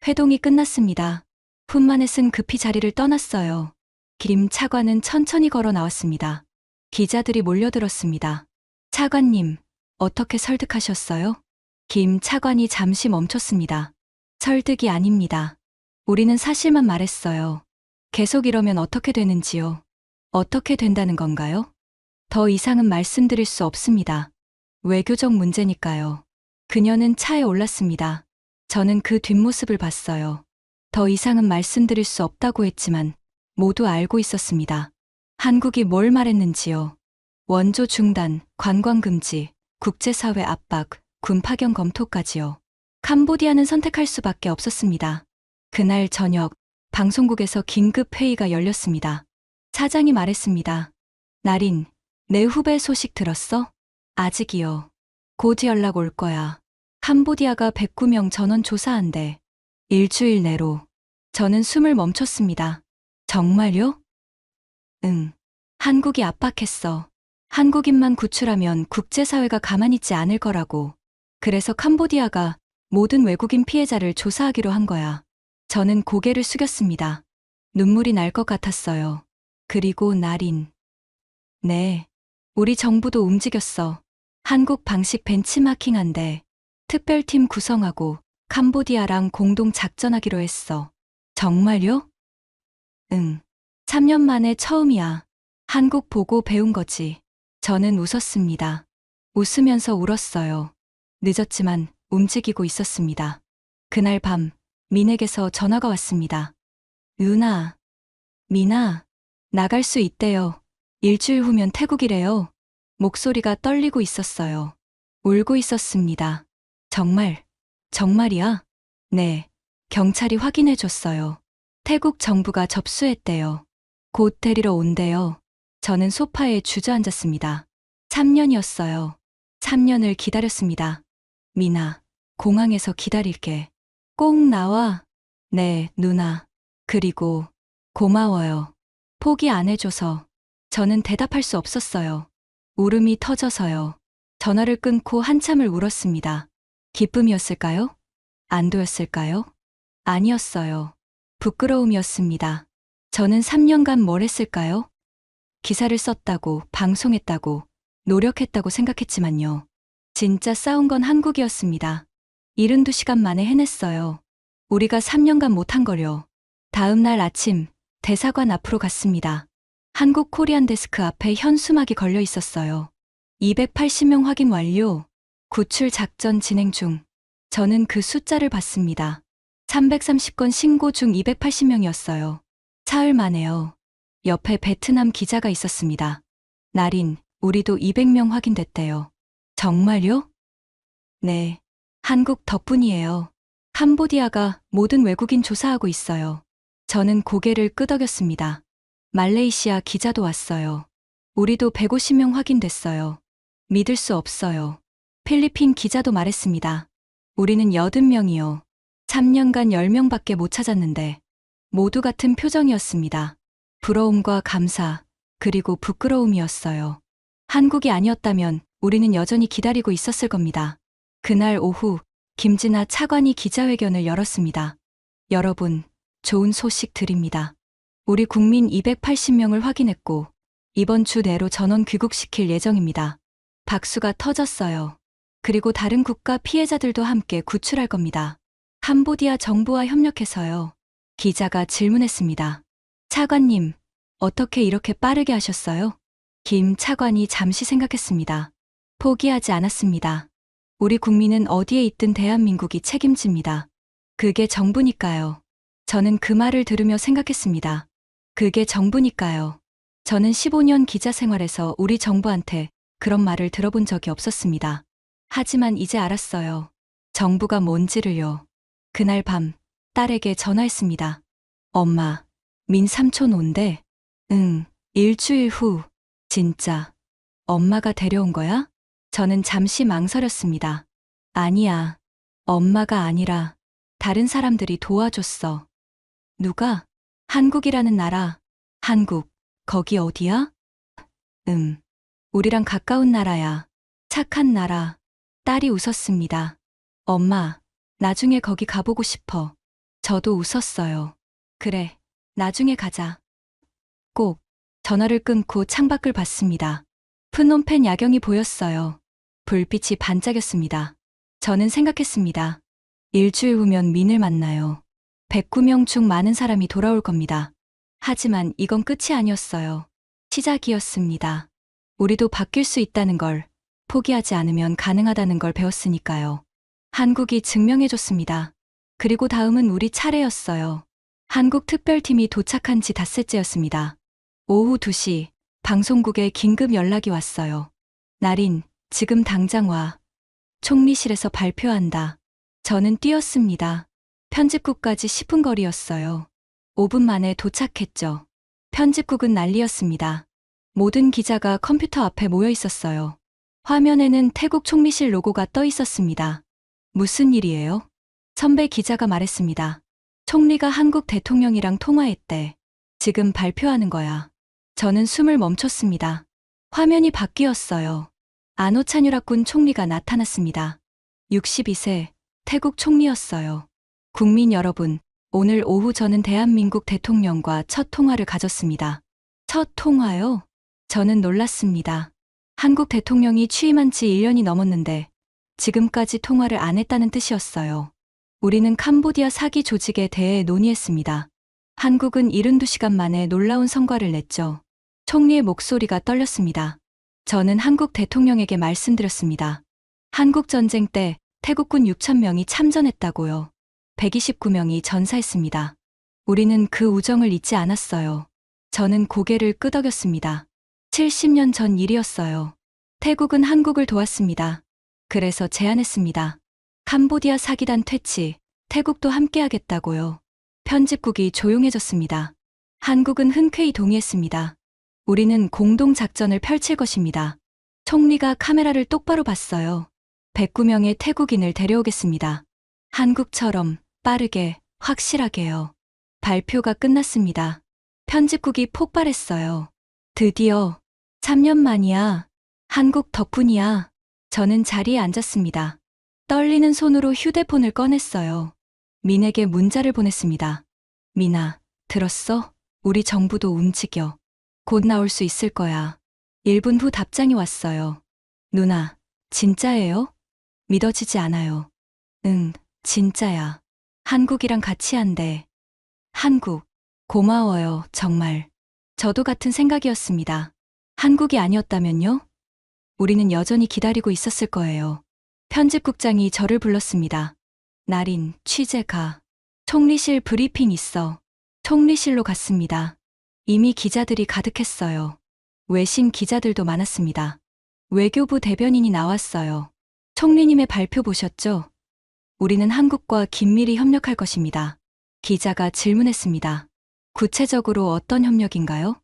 회동이 끝났습니다. 푼만에 쓴 급히 자리를 떠났어요. 김 차관은 천천히 걸어 나왔습니다. 기자들이 몰려들었습니다. 차관님, 어떻게 설득하셨어요? 김 차관이 잠시 멈췄습니다. 설득이 아닙니다. 우리는 사실만 말했어요. 계속 이러면 어떻게 되는지요? 어떻게 된다는 건가요? 더 이상은 말씀드릴 수 없습니다. 외교적 문제니까요. 그녀는 차에 올랐습니다. 저는 그 뒷모습을 봤어요. 더 이상은 말씀드릴 수 없다고 했지만 모두 알고 있었습니다. 한국이 뭘 말했는지요. 원조 중단, 관광 금지, 국제사회 압박, 군 파견 검토까지요. 캄보디아는 선택할 수밖에 없었습니다. 그날 저녁 방송국에서 긴급 회의가 열렸습니다. 사장이 말했습니다. 나린, 내 후배 소식 들었어? 아직이요. 곧 연락 올 거야. 캄보디아가 109명 전원 조사한대. 일주일 내로. 저는 숨을 멈췄습니다. 정말요? 응. 한국이 압박했어. 한국인만 구출하면 국제사회가 가만히 있지 않을 거라고. 그래서 캄보디아가 모든 외국인 피해자를 조사하기로 한 거야. 저는 고개를 숙였습니다. 눈물이 날 것 같았어요. 그리고 나린. 네. 우리 정부도 움직였어. 한국 방식 벤치마킹한데 특별팀 구성하고 캄보디아랑 공동 작전하기로 했어. 정말요? 응. 3년 만에 처음이야. 한국 보고 배운 거지. 저는 웃었습니다. 웃으면서 울었어요. 늦었지만 움직이고 있었습니다. 그날 밤 민에게서 전화가 왔습니다. 은하, 미나, 나갈 수 있대요. 일주일 후면 태국이래요. 목소리가 떨리고 있었어요. 울고 있었습니다. 정말, 정말이야? 네, 경찰이 확인해 줬어요. 태국 정부가 접수했대요. 곧 데리러 온대요. 저는 소파에 주저앉았습니다. 3년이었어요. 3년을 기다렸습니다. 미나, 공항에서 기다릴게. 꼭 나와. 네, 누나. 그리고 고마워요. 포기 안 해줘서. 저는 대답할 수 없었어요. 울음이 터져서요. 전화를 끊고 한참을 울었습니다. 기쁨이었을까요? 안도였을까요? 아니었어요. 부끄러움이었습니다. 저는 3년간 뭘 했을까요? 기사를 썼다고, 방송했다고, 노력했다고 생각했지만요. 진짜 싸운 건 한국이었습니다. 72시간 만에 해냈어요. 우리가 3년간 못한 거려. 다음 날 아침, 대사관 앞으로 갔습니다. 한국 코리안 데스크 앞에 현수막이 걸려 있었어요. 280명 확인 완료. 구출 작전 진행 중. 저는 그 숫자를 봤습니다. 330건 신고 중 280명이었어요. 사흘 만에요. 옆에 베트남 기자가 있었습니다. 나린, 우리도 200명 확인됐대요. 정말요? 네. 한국 덕분이에요. 캄보디아가 모든 외국인 조사하고 있어요. 저는 고개를 끄덕였습니다. 말레이시아 기자도 왔어요. 우리도 150명 확인됐어요. 믿을 수 없어요. 필리핀 기자도 말했습니다. 우리는 80명이요. 3년간 10명밖에 못 찾았는데 모두 같은 표정이었습니다. 부러움과 감사, 그리고 부끄러움이었어요. 한국이 아니었다면 우리는 여전히 기다리고 있었을 겁니다. 그날 오후 김진아 차관이 기자회견을 열었습니다. 여러분, 좋은 소식 드립니다. 우리 국민 280명을 확인했고 이번 주 내로 전원 귀국시킬 예정입니다. 박수가 터졌어요. 그리고 다른 국가 피해자들도 함께 구출할 겁니다. 캄보디아 정부와 협력해서요. 기자가 질문했습니다. 차관님, 어떻게 이렇게 빠르게 하셨어요? 김 차관이 잠시 생각했습니다. 포기하지 않았습니다. 우리 국민은 어디에 있든 대한민국이 책임집니다. 그게 정부니까요. 저는 그 말을 들으며 생각했습니다. 그게 정부니까요. 저는 15년 기자 생활에서 우리 정부한테 그런 말을 들어본 적이 없었습니다. 하지만 이제 알았어요. 정부가 뭔지를요. 그날 밤 딸에게 전화했습니다. 엄마, 민 삼촌 온대. 응, 일주일 후. 진짜. 엄마가 데려온 거야? 저는 잠시 망설였습니다. 아니야. 엄마가 아니라 다른 사람들이 도와줬어. 누가? 한국이라는 나라. 한국, 거기 어디야? 우리랑 가까운 나라야. 착한 나라. 딸이 웃었습니다. 엄마, 나중에 거기 가보고 싶어. 저도 웃었어요. 그래, 나중에 가자. 꼭. 전화를 끊고 창밖을 봤습니다. 프놈펜 야경이 보였어요. 불빛이 반짝였습니다. 저는 생각했습니다. 일주일 후면 민을 만나요. 109명 중 많은 사람이 돌아올 겁니다. 하지만 이건 끝이 아니었어요. 시작이었습니다. 우리도 바뀔 수 있다는 걸, 포기하지 않으면 가능하다는 걸 배웠으니까요. 한국이 증명해줬습니다. 그리고 다음은 우리 차례였어요. 한국 특별팀이 도착한 지 닷새째였습니다. 오후 2시, 방송국에 긴급 연락이 왔어요. 나린, 지금 당장 와. 총리실에서 발표한다. 저는 뛰었습니다. 편집국까지 10분 거리였어요. 5분 만에 도착했죠. 편집국은 난리였습니다. 모든 기자가 컴퓨터 앞에 모여 있었어요. 화면에는 태국 총리실 로고가 떠 있었습니다. 무슨 일이에요? 선배 기자가 말했습니다. 총리가 한국 대통령이랑 통화했대. 지금 발표하는 거야. 저는 숨을 멈췄습니다. 화면이 바뀌었어요. 아노차뉴락군 총리가 나타났습니다. 62세, 태국 총리였어요. 국민 여러분, 오늘 오후 저는 대한민국 대통령과 첫 통화를 가졌습니다. 첫 통화요? 저는 놀랐습니다. 한국 대통령이 취임한 지 1년이 넘었는데 지금까지 통화를 안 했다는 뜻이었어요. 우리는 캄보디아 사기 조직에 대해 논의했습니다. 한국은 72시간 만에 놀라운 성과를 냈죠. 총리의 목소리가 떨렸습니다. 저는 한국 대통령에게 말씀드렸습니다. 한국 전쟁 때 태국군 6,000명이 참전했다고요. 129명이 전사했습니다. 우리는 그 우정을 잊지 않았어요. 저는 고개를 끄덕였습니다. 70년 전 일이었어요. 태국은 한국을 도왔습니다. 그래서 제안했습니다. 캄보디아 사기단 퇴치, 태국도 함께하겠다고요. 편집국이 조용해졌습니다. 한국은 흔쾌히 동의했습니다. 우리는 공동작전을 펼칠 것입니다. 총리가 카메라를 똑바로 봤어요. 109명의 태국인을 데려오겠습니다. 한국처럼 빠르게, 확실하게요. 발표가 끝났습니다. 편집국이 폭발했어요. 드디어 3년 만이야. 한국 덕분이야. 저는 자리에 앉았습니다. 떨리는 손으로 휴대폰을 꺼냈어요. 민에게 문자를 보냈습니다. 민아, 들었어? 우리 정부도 움직여. 곧 나올 수 있을 거야. 1분 후 답장이 왔어요. 누나, 진짜예요? 믿어지지 않아요. 응, 진짜야. 한국이랑 같이 한대. 한국, 고마워요, 정말. 저도 같은 생각이었습니다. 한국이 아니었다면요? 우리는 여전히 기다리고 있었을 거예요. 편집국장이 저를 불렀습니다. 나린, 취재가. 총리실 브리핑 있어. 총리실로 갔습니다. 이미 기자들이 가득했어요. 외신 기자들도 많았습니다. 외교부 대변인이 나왔어요. 총리님의 발표 보셨죠? 우리는 한국과 긴밀히 협력할 것입니다. 기자가 질문했습니다. 구체적으로 어떤 협력인가요?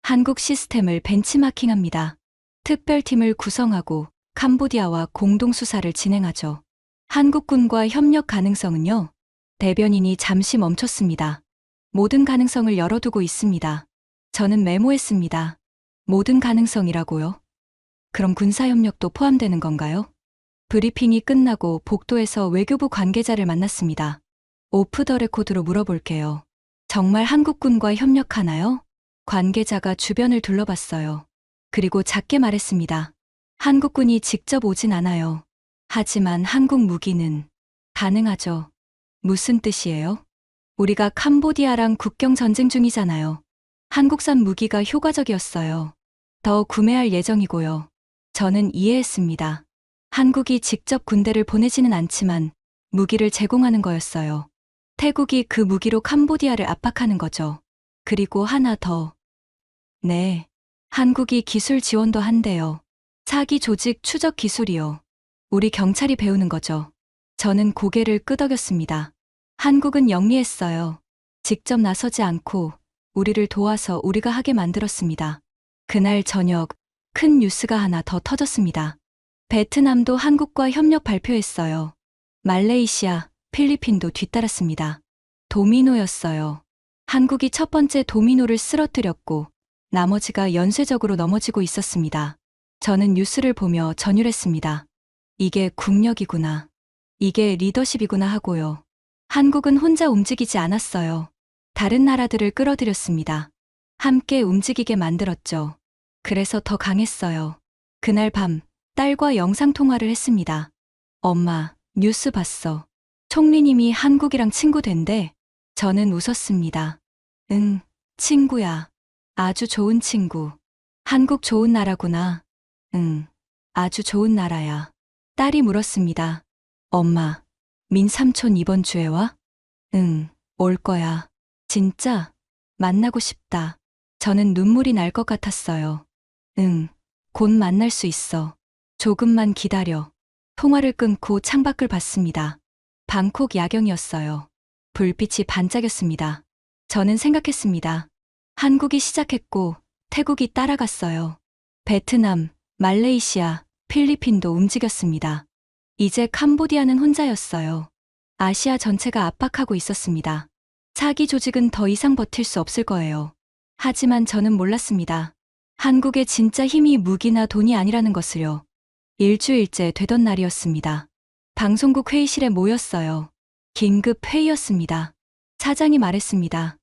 한국 시스템을 벤치마킹합니다. 특별팀을 구성하고 캄보디아와 공동수사를 진행하죠. 한국군과 협력 가능성은요? 대변인이 잠시 멈췄습니다. 모든 가능성을 열어두고 있습니다. 저는 메모했습니다. 모든 가능성이라고요? 그럼 군사협력도 포함되는 건가요? 브리핑이 끝나고 복도에서 외교부 관계자를 만났습니다. 오프 더 레코드로 물어볼게요. 정말 한국군과 협력하나요? 관계자가 주변을 둘러봤어요. 그리고 작게 말했습니다. 한국군이 직접 오진 않아요. 하지만 한국 무기는 가능하죠. 무슨 뜻이에요? 우리가 캄보디아랑 국경 전쟁 중이잖아요. 한국산 무기가 효과적이었어요. 더 구매할 예정이고요. 저는 이해했습니다. 한국이 직접 군대를 보내지는 않지만 무기를 제공하는 거였어요. 태국이 그 무기로 캄보디아를 압박하는 거죠. 그리고 하나 더. 네. 한국이 기술 지원도 한대요. 사기 조직 추적 기술이요. 우리 경찰이 배우는 거죠. 저는 고개를 끄덕였습니다. 한국은 영리했어요. 직접 나서지 않고 우리를 도와서 우리가 하게 만들었습니다. 그날 저녁 큰 뉴스가 하나 더 터졌습니다. 베트남도 한국과 협력 발표했어요. 말레이시아, 필리핀도 뒤따랐습니다. 도미노였어요. 한국이 첫 번째 도미노를 쓰러뜨렸고 나머지가 연쇄적으로 넘어지고 있었습니다. 저는 뉴스를 보며 전율했습니다. 이게 국력이구나. 이게 리더십이구나 하고요. 한국은 혼자 움직이지 않았어요. 다른 나라들을 끌어들였습니다. 함께 움직이게 만들었죠. 그래서 더 강했어요. 그날 밤 딸과 영상통화를 했습니다. 엄마, 뉴스 봤어. 총리님이 한국이랑 친구 된대. 저는 웃었습니다. 응, 친구야. 아주 좋은 친구. 한국 좋은 나라구나. 응, 아주 좋은 나라야. 딸이 물었습니다. 엄마, 민 삼촌 이번 주에 와? 응, 올 거야. 진짜? 만나고 싶다. 저는 눈물이 날 것 같았어요. 응, 곧 만날 수 있어. 조금만 기다려. 통화를 끊고 창밖을 봤습니다. 방콕 야경이었어요. 불빛이 반짝였습니다. 저는 생각했습니다. 한국이 시작했고 태국이 따라갔어요. 베트남, 말레이시아, 필리핀도 움직였습니다. 이제 캄보디아는 혼자였어요. 아시아 전체가 압박하고 있었습니다. 사기 조직은 더 이상 버틸 수 없을 거예요. 하지만 저는 몰랐습니다. 한국의 진짜 힘이 무기나 돈이 아니라는 것을요. 일주일째 되던 날이었습니다. 방송국 회의실에 모였어요. 긴급 회의였습니다. 사장이 말했습니다.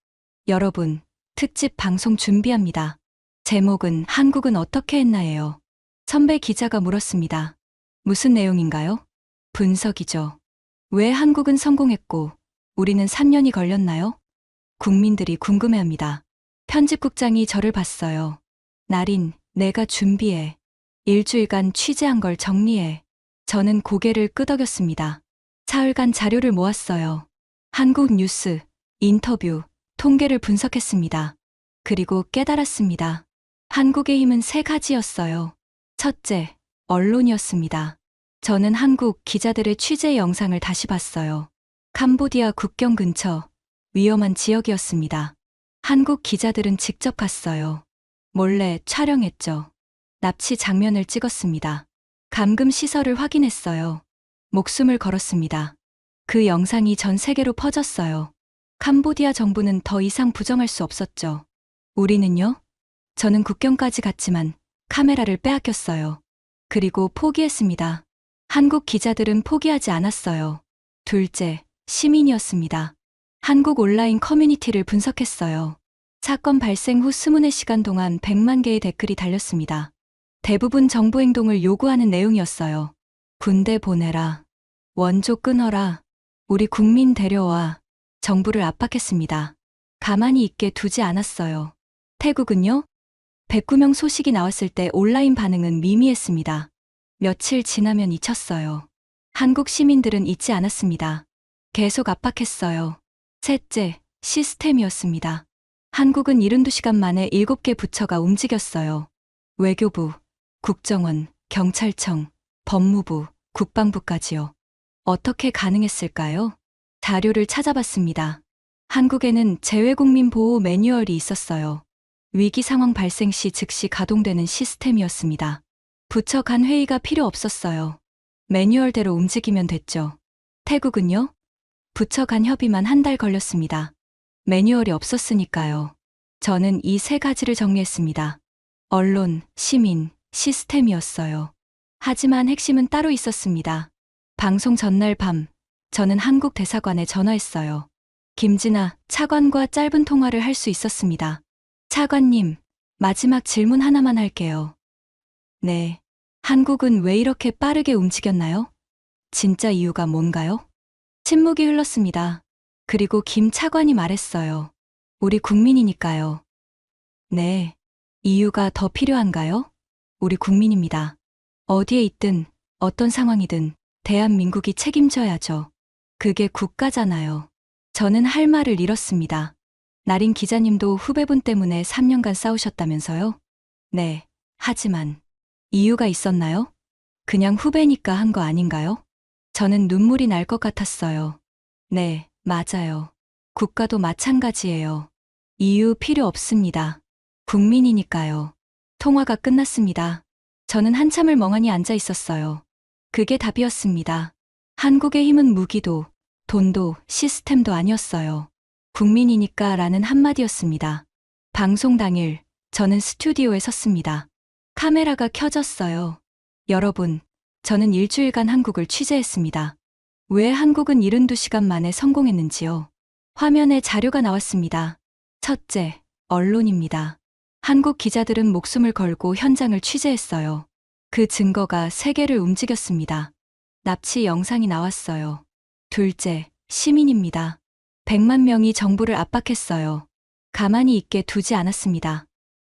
여러분, 특집 방송 준비합니다. 제목은 한국은 어떻게 했나예요. 선배 기자가 물었습니다. 무슨 내용인가요? 분석이죠. 왜 한국은 성공했고 우리는 3년이 걸렸나요? 국민들이 궁금해합니다. 편집국장이 저를 봤어요. 나린, 내가 준비해. 일주일간 취재한 걸 정리해. 저는 고개를 끄덕였습니다. 사흘간 자료를 모았어요. 한국 뉴스, 인터뷰, 통계를 분석했습니다. 그리고 깨달았습니다. 한국의 힘은 세 가지였어요. 첫째, 언론이었습니다. 저는 한국 기자들의 취재 영상을 다시 봤어요. 캄보디아 국경 근처 위험한 지역이었습니다. 한국 기자들은 직접 갔어요. 몰래 촬영했죠. 납치 장면을 찍었습니다. 감금 시설을 확인했어요. 목숨을 걸었습니다. 그 영상이 전 세계로 퍼졌어요. 캄보디아 정부는 더 이상 부정할 수 없었죠. 우리는요? 저는 국경까지 갔지만 카메라를 빼앗겼어요. 그리고 포기했습니다. 한국 기자들은 포기하지 않았어요. 둘째, 시민이었습니다. 한국 온라인 커뮤니티를 분석했어요. 사건 발생 후 20시간 동안 100만 개의 댓글이 달렸습니다. 대부분 정부 행동을 요구하는 내용이었어요. 군대 보내라. 원조 끊어라. 우리 국민 데려와. 정부를 압박했습니다. 가만히 있게 두지 않았어요. 태국은요? 109명 소식이 나왔을 때 온라인 반응은 미미했습니다. 며칠 지나면 잊혔어요. 한국 시민들은 잊지 않았습니다. 계속 압박했어요. 셋째, 시스템이었습니다. 한국은 72시간 만에 7개 부처가 움직였어요. 외교부, 국정원, 경찰청, 법무부, 국방부까지요. 어떻게 가능했을까요? 자료를 찾아봤습니다. 한국에는 재외국민 보호 매뉴얼이 있었어요. 위기 상황 발생 시 즉시 가동되는 시스템이었습니다. 부처 간 회의가 필요 없었어요. 매뉴얼대로 움직이면 됐죠. 태국은요? 부처 간 협의만 한 달 걸렸습니다. 매뉴얼이 없었으니까요. 저는 이 세 가지를 정리했습니다. 언론, 시민, 시스템이었어요. 하지만 핵심은 따로 있었습니다. 방송 전날 밤, 저는 한국 대사관에 전화했어요. 김진아, 차관과 짧은 통화를 할 수 있었습니다. 차관님, 마지막 질문 하나만 할게요. 네. 한국은 왜 이렇게 빠르게 움직였나요? 진짜 이유가 뭔가요? 침묵이 흘렀습니다. 그리고 김 차관이 말했어요. 우리 국민이니까요. 네. 이유가 더 필요한가요? 우리 국민입니다. 어디에 있든, 어떤 상황이든 대한민국이 책임져야죠. 그게 국가잖아요. 저는 할 말을 잃었습니다. 나린 기자님도 후배분 때문에 3년간 싸우셨다면서요? 네. 하지만 이유가 있었나요? 그냥 후배니까 한 거 아닌가요? 저는 눈물이 날 것 같았어요. 네, 맞아요. 국가도 마찬가지예요. 이유 필요 없습니다. 국민이니까요. 통화가 끝났습니다. 저는 한참을 멍하니 앉아 있었어요. 그게 답이었습니다. 한국의 힘은 무기도, 돈도, 시스템도 아니었어요. 국민이니까 라는 한마디였습니다. 방송 당일, 저는 스튜디오에 섰습니다. 카메라가 켜졌어요. 여러분, 저는 일주일간 한국을 취재했습니다. 왜 한국은 72시간 만에 성공했는지요? 화면에 자료가 나왔습니다. 첫째, 언론입니다. 한국 기자들은 목숨을 걸고 현장을 취재했어요. 그 증거가 세계를 움직였습니다. 납치 영상이 나왔어요. 둘째, 시민입니다. 100만 명이 정부를 압박했어요. 가만히 있게 두지 않았습니다.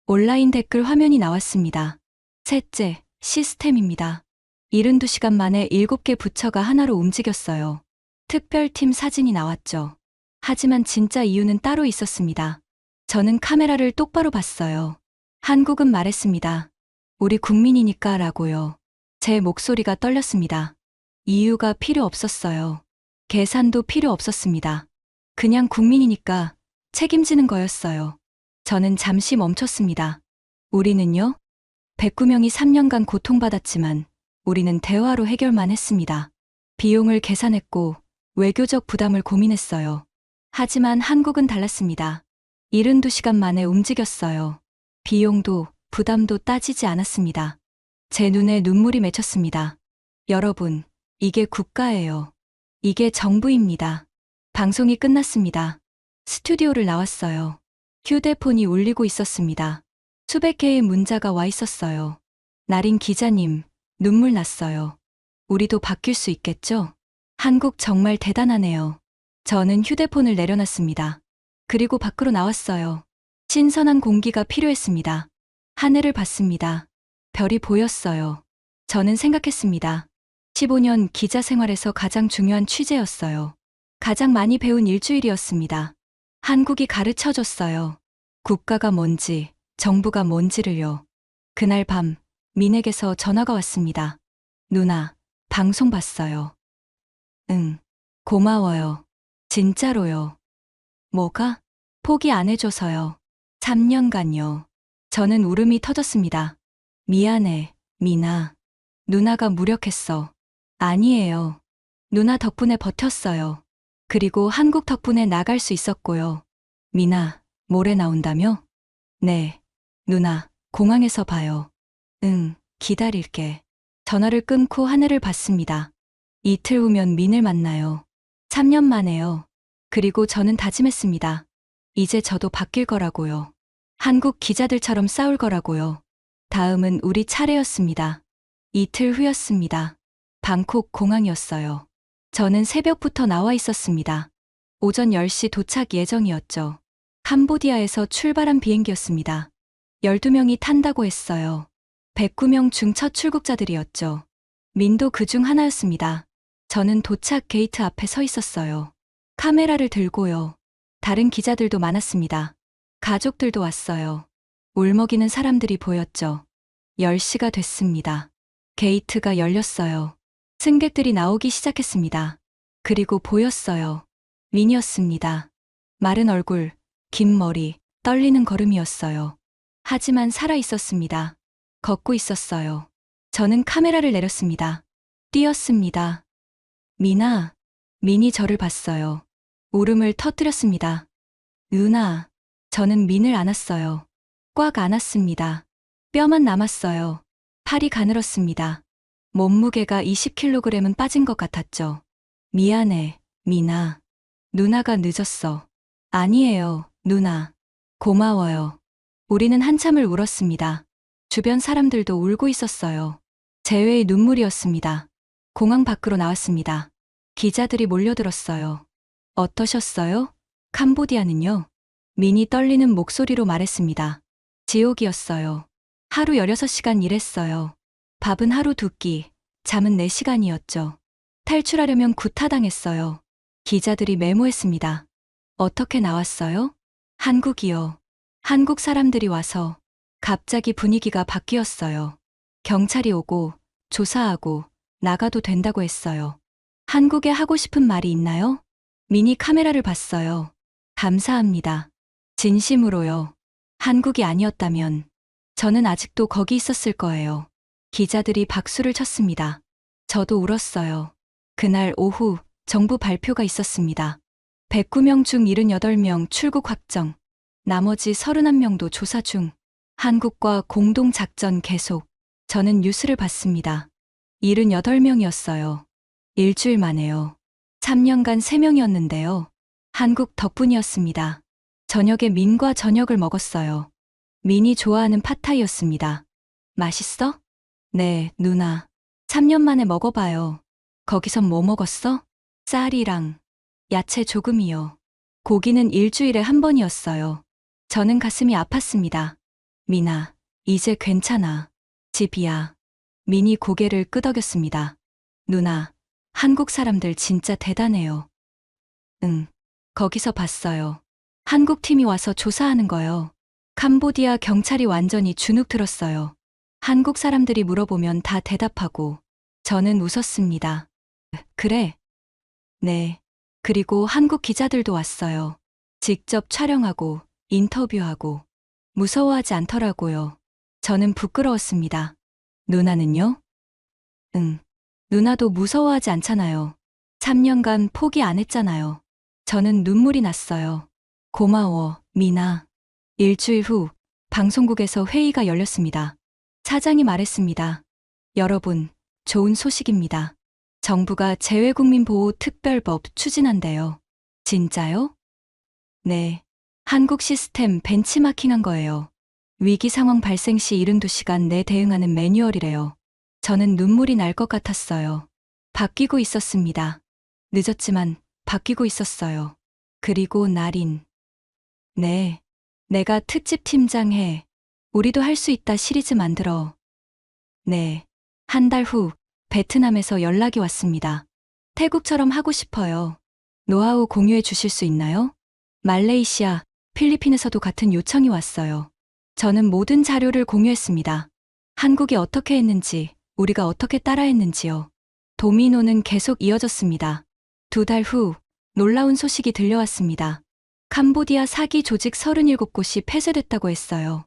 온라인 댓글 화면이 나왔습니다. 셋째, 시스템입니다. 72시간 만에 7개 부처가 하나로 움직였어요. 특별팀 사진이 나왔죠. 하지만 진짜 이유는 따로 있었습니다. 저는 카메라를 똑바로 봤어요. 한국은 말했습니다. 우리 국민이니까 라고요. 제 목소리가 떨렸습니다. 이유가 필요 없었어요. 계산도 필요 없었습니다. 그냥 국민이니까 책임지는 거였어요. 저는 잠시 멈췄습니다. 우리는요? 109명이 3년간 고통받았지만 우리는 대화로 해결만 했습니다. 비용을 계산했고 외교적 부담을 고민했어요. 하지만 한국은 달랐습니다. 72시간 만에 움직였어요. 비용도 부담도 따지지 않았습니다. 제 눈에 눈물이 맺혔습니다. 여러분, 이게 국가예요. 이게 정부입니다. 방송이 끝났습니다. 스튜디오를 나왔어요. 휴대폰이 울리고 있었습니다. 수백 개의 문자가 와 있었어요. 나린 기자님, 눈물 났어요. 우리도 바뀔 수 있겠죠? 한국 정말 대단하네요. 저는 휴대폰을 내려놨습니다. 그리고 밖으로 나왔어요. 신선한 공기가 필요했습니다. 하늘을 봤습니다. 별이 보였어요. 저는 생각했습니다. 15년 기자 생활에서 가장 중요한 취재였어요. 가장 많이 배운 일주일이었습니다. 한국이 가르쳐줬어요. 국가가 뭔지, 정부가 뭔지를요. 그날 밤, 민에게서 전화가 왔습니다. 누나, 방송 봤어요. 응, 고마워요. 진짜로요. 뭐가? 포기 안 해줘서요. 3년간요. 저는 울음이 터졌습니다. 미안해, 미나. 누나가 무력했어. 아니에요. 누나 덕분에 버텼어요. 그리고 한국 덕분에 나갈 수 있었고요. 미나, 모레 나온다며? 네. 누나, 공항에서 봐요. 응, 기다릴게. 전화를 끊고 하늘을 봤습니다. 이틀 후면 민을 만나요. 3년 만에요. 그리고 저는 다짐했습니다. 이제 저도 바뀔 거라고요. 한국 기자들처럼 싸울 거라고요. 다음은 우리 차례였습니다. 이틀 후였습니다. 방콕 공항이었어요. 저는 새벽부터 나와 있었습니다. 오전 10시 도착 예정이었죠. 캄보디아에서 출발한 비행기였습니다. 12명이 탄다고 했어요. 109명 중 첫 출국자들이었죠. 민도 그중 하나였습니다. 저는 도착 게이트 앞에 서 있었어요. 카메라를 들고요. 다른 기자들도 많았습니다. 가족들도 왔어요. 울먹이는 사람들이 보였죠. 10시가 됐습니다. 게이트가 열렸어요. 승객들이 나오기 시작했습니다. 그리고 보였어요. 민이었습니다. 마른 얼굴, 긴 머리, 떨리는 걸음이었어요. 하지만 살아 있었습니다. 걷고 있었어요. 저는 카메라를 내렸습니다. 뛰었습니다. 미나, 민이 저를 봤어요. 울음을 터뜨렸습니다. 누나, 저는 민을 안았어요. 꽉 안았습니다. 뼈만 남았어요. 팔이 가늘었습니다. 몸무게가 20kg은 빠진 것 같았죠. 미안해, 미나. 누나가 늦었어. 아니에요, 누나. 고마워요. 우리는 한참을 울었습니다. 주변 사람들도 울고 있었어요. 재회의 눈물이었습니다. 공항 밖으로 나왔습니다. 기자들이 몰려들었어요. 어떠셨어요? 캄보디아는요? 민이 떨리는 목소리로 말했습니다. 지옥이었어요. 하루 16시간 일했어요. 밥은 하루 2끼, 잠은 4시간이었죠. 탈출하려면 구타당했어요. 기자들이 메모했습니다. 어떻게 나왔어요? 한국이요. 한국 사람들이 와서 갑자기 분위기가 바뀌었어요. 경찰이 오고 조사하고 나가도 된다고 했어요. 한국에 하고 싶은 말이 있나요? 민이 카메라를 봤어요. 감사합니다. 진심으로요. 한국이 아니었다면 저는 아직도 거기 있었을 거예요. 기자들이 박수를 쳤습니다. 저도 울었어요. 그날 오후 정부 발표가 있었습니다. 109명 중 78명 출국 확정. 나머지 31명도 조사 중. 한국과 공동작전 계속. 저는 뉴스를 봤습니다. 78명이었어요. 일주일 만에요. 3년간 3명이었는데요. 한국 덕분이었습니다. 저녁에 민과 저녁을 먹었어요. 민이 좋아하는 팟타이였습니다. 맛있어? 네, 누나. 3년 만에 먹어봐요. 거기선 뭐 먹었어? 쌀이랑 야채 조금이요. 고기는 일주일에 한 번이었어요. 저는 가슴이 아팠습니다. 민아, 이제 괜찮아. 집이야. 민이 고개를 끄덕였습니다. 누나, 한국 사람들 진짜 대단해요. 응, 거기서 봤어요. 한국 팀이 와서 조사하는 거요. 캄보디아 경찰이 완전히 주눅 들었어요. 한국 사람들이 물어보면 다 대답하고 저는 웃었습니다. 그래? 네. 그리고 한국 기자들도 왔어요. 직접 촬영하고 인터뷰하고 무서워하지 않더라고요. 저는 부끄러웠습니다. 누나는요? 응. 누나도 무서워하지 않잖아요. 3년간 포기 안 했잖아요. 저는 눈물이 났어요. 고마워, 미나. 일주일 후 방송국에서 회의가 열렸습니다. 사장이 말했습니다. 여러분, 좋은 소식입니다. 정부가 재외국민보호특별법 추진한대요. 진짜요? 네. 한국 시스템 벤치마킹한 거예요. 위기 상황 발생 시 72시간 내 대응하는 매뉴얼이래요. 저는 눈물이 날 것 같았어요. 바뀌고 있었습니다. 늦었지만 바뀌고 있었어요. 그리고 날인. 네. 내가 특집 팀장 해. 우리도 할 수 있다 시리즈 만들어. 네. 한 달 후 베트남에서 연락이 왔습니다. 태국처럼 하고 싶어요. 노하우 공유해 주실 수 있나요? 말레이시아, 필리핀에서도 같은 요청이 왔어요. 저는 모든 자료를 공유했습니다. 한국이 어떻게 했는지, 우리가 어떻게 따라했는지요. 도미노는 계속 이어졌습니다. 2달 후 놀라운 소식이 들려왔습니다. 캄보디아 사기 조직 37곳이 폐쇄됐다고 했어요.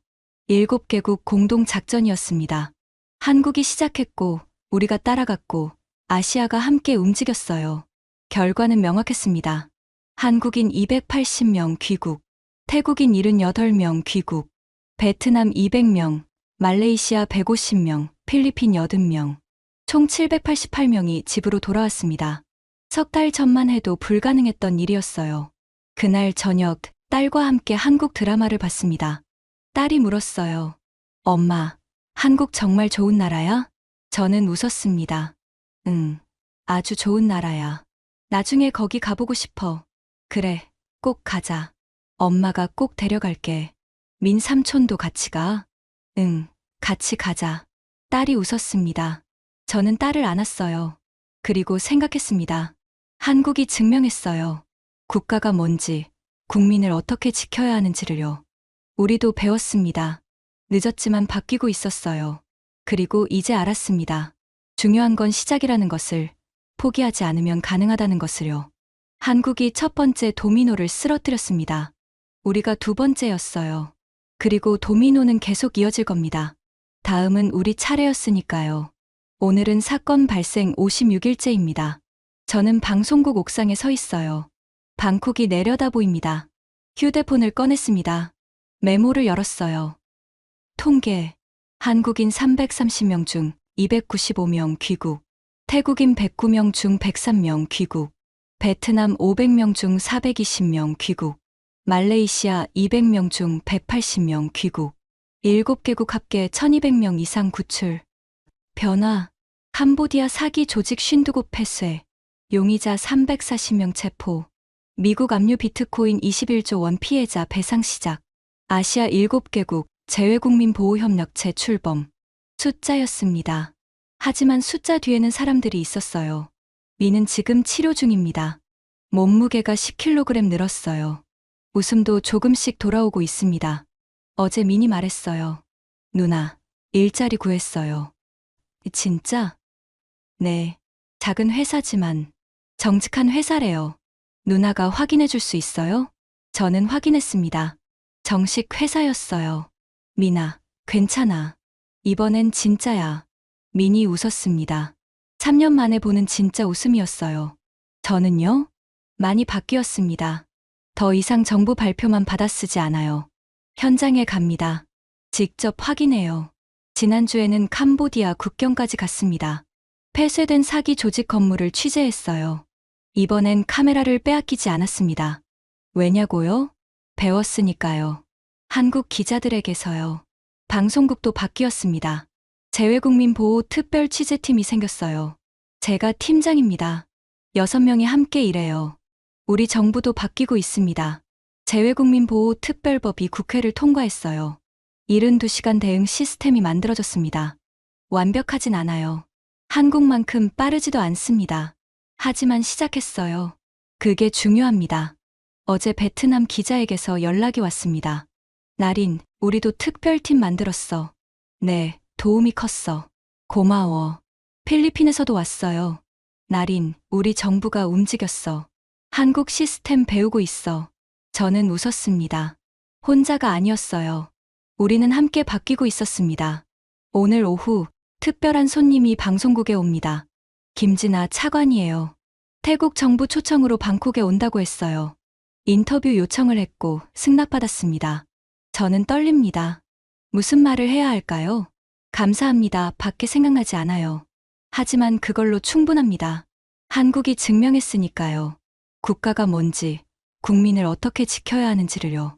7개국 공동 작전이었습니다. 한국이 시작했고 우리가 따라갔고 아시아가 함께 움직였어요. 결과는 명확했습니다. 한국인 280명 귀국, 태국인 78명 귀국, 베트남 200명, 말레이시아 150명, 필리핀 80명, 총 788명이 집으로 돌아왔습니다. 석 달 전만 해도 불가능했던 일이었어요. 그날 저녁 딸과 함께 한국 드라마를 봤습니다. 딸이 물었어요. 엄마, 한국 정말 좋은 나라야? 저는 웃었습니다. 응, 아주 좋은 나라야. 나중에 거기 가보고 싶어. 그래, 꼭 가자. 엄마가 꼭 데려갈게. 민 삼촌도 같이 가? 응, 같이 가자. 딸이 웃었습니다. 저는 딸을 안았어요. 그리고 생각했습니다. 한국이 증명했어요. 국가가 뭔지, 국민을 어떻게 지켜야 하는지를요. 우리도 배웠습니다. 늦었지만 바뀌고 있었어요. 그리고 이제 알았습니다. 중요한 건 시작이라는 것을, 포기하지 않으면 가능하다는 것을요. 한국이 첫 번째 도미노를 쓰러뜨렸습니다. 우리가 두 번째였어요. 그리고 도미노는 계속 이어질 겁니다. 다음은 우리 차례였으니까요. 오늘은 사건 발생 56일째입니다. 저는 방송국 옥상에 서 있어요. 방콕이 내려다 보입니다. 휴대폰을 꺼냈습니다. 메모를 열었어요. 통계. 한국인 330명 중 295명 귀국. 태국인 109명 중 103명 귀국. 베트남 500명 중 420명 귀국. 말레이시아 200명 중 180명 귀국. 7개국 합계 1200명 이상 구출. 변화. 캄보디아 사기 조직 52곳 폐쇄. 용의자 340명 체포. 미국 압류 비트코인 21조 원 피해자 배상 시작. 아시아 7개국 재외국민 보호협력체 출범. 숫자였습니다. 하지만 숫자 뒤에는 사람들이 있었어요. 미는 지금 치료 중입니다. 몸무게가 10kg 늘었어요. 웃음도 조금씩 돌아오고 있습니다. 어제 미니 말했어요. 누나, 일자리 구했어요. 진짜? 네. 작은 회사지만 정직한 회사래요. 누나가 확인해 줄 수 있어요? 저는 확인했습니다. 정식 회사였어요. 미나, 괜찮아. 이번엔 진짜야. 민이 웃었습니다. 3년 만에 보는 진짜 웃음이었어요. 저는요? 많이 바뀌었습니다. 더 이상 정부 발표만 받아 쓰지 않아요. 현장에 갑니다. 직접 확인해요. 지난주에는 캄보디아 국경까지 갔습니다. 폐쇄된 사기 조직 건물을 취재했어요. 이번엔 카메라를 빼앗기지 않았습니다. 왜냐고요? 배웠으니까요. 한국 기자들에게서요. 방송국도 바뀌었습니다. 재외국민 보호 특별 취재팀이 생겼어요. 제가 팀장입니다. 6명이 함께 일해요. 우리 정부도 바뀌고 있습니다. 재외국민 보호 특별법이 국회를 통과했어요. 72시간 대응 시스템이 만들어졌습니다. 완벽하진 않아요. 한국만큼 빠르지도 않습니다. 하지만 시작했어요. 그게 중요합니다. 어제 베트남 기자에게서 연락이 왔습니다. 나린, 우리도 특별팀 만들었어. 네, 도움이 컸어. 고마워. 필리핀에서도 왔어요. 나린, 우리 정부가 움직였어. 한국 시스템 배우고 있어. 저는 웃었습니다. 혼자가 아니었어요. 우리는 함께 바뀌고 있었습니다. 오늘 오후 특별한 손님이 방송국에 옵니다. 김진아 차관이에요. 태국 정부 초청으로 방콕에 온다고 했어요. 인터뷰 요청을 했고 승낙받았습니다. 저는 떨립니다. 무슨 말을 해야 할까요? 감사합니다. 밖에 생각나지 않아요. 하지만 그걸로 충분합니다. 한국이 증명했으니까요. 국가가 뭔지, 국민을 어떻게 지켜야 하는지를요.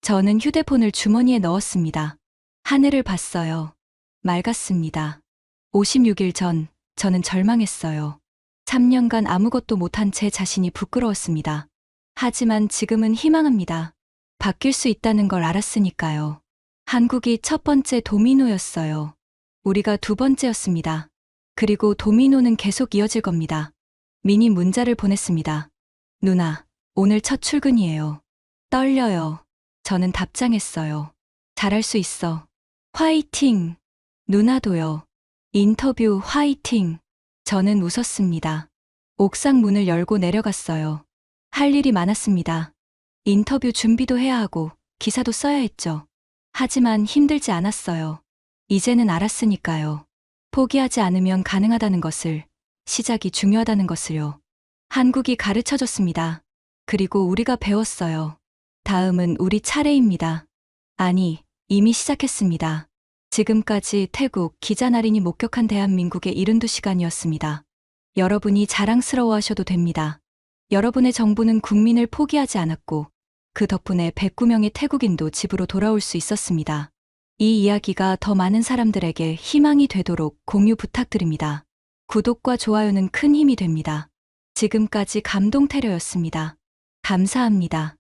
저는 휴대폰을 주머니에 넣었습니다. 하늘을 봤어요. 맑았습니다. 56일 전, 저는 절망했어요. 3년간 아무것도 못한 제 자신이 부끄러웠습니다. 하지만 지금은 희망합니다. 바뀔 수 있다는 걸 알았으니까요. 한국이 첫 번째 도미노였어요. 우리가 두 번째였습니다. 그리고 도미노는 계속 이어질 겁니다. 미니 문자를 보냈습니다. 누나, 오늘 첫 출근이에요. 떨려요. 저는 답장했어요. 잘할 수 있어. 화이팅! 누나도요. 인터뷰 화이팅! 저는 웃었습니다. 옥상 문을 열고 내려갔어요. 할 일이 많았습니다. 인터뷰 준비도 해야 하고 기사도 써야 했죠. 하지만 힘들지 않았어요. 이제는 알았으니까요. 포기하지 않으면 가능하다는 것을, 시작이 중요하다는 것을요. 한국이 가르쳐줬습니다. 그리고 우리가 배웠어요. 다음은 우리 차례입니다. 아니, 이미 시작했습니다. 지금까지 태국 기자 나린이 목격한 대한민국의 72시간이었습니다. 여러분이 자랑스러워하셔도 됩니다. 여러분의 정부는 국민을 포기하지 않았고 그 덕분에 109명의 태국인도 집으로 돌아올 수 있었습니다. 이 이야기가 더 많은 사람들에게 희망이 되도록 공유 부탁드립니다. 구독과 좋아요는 큰 힘이 됩니다. 지금까지 감동 테러였습니다. 감사합니다.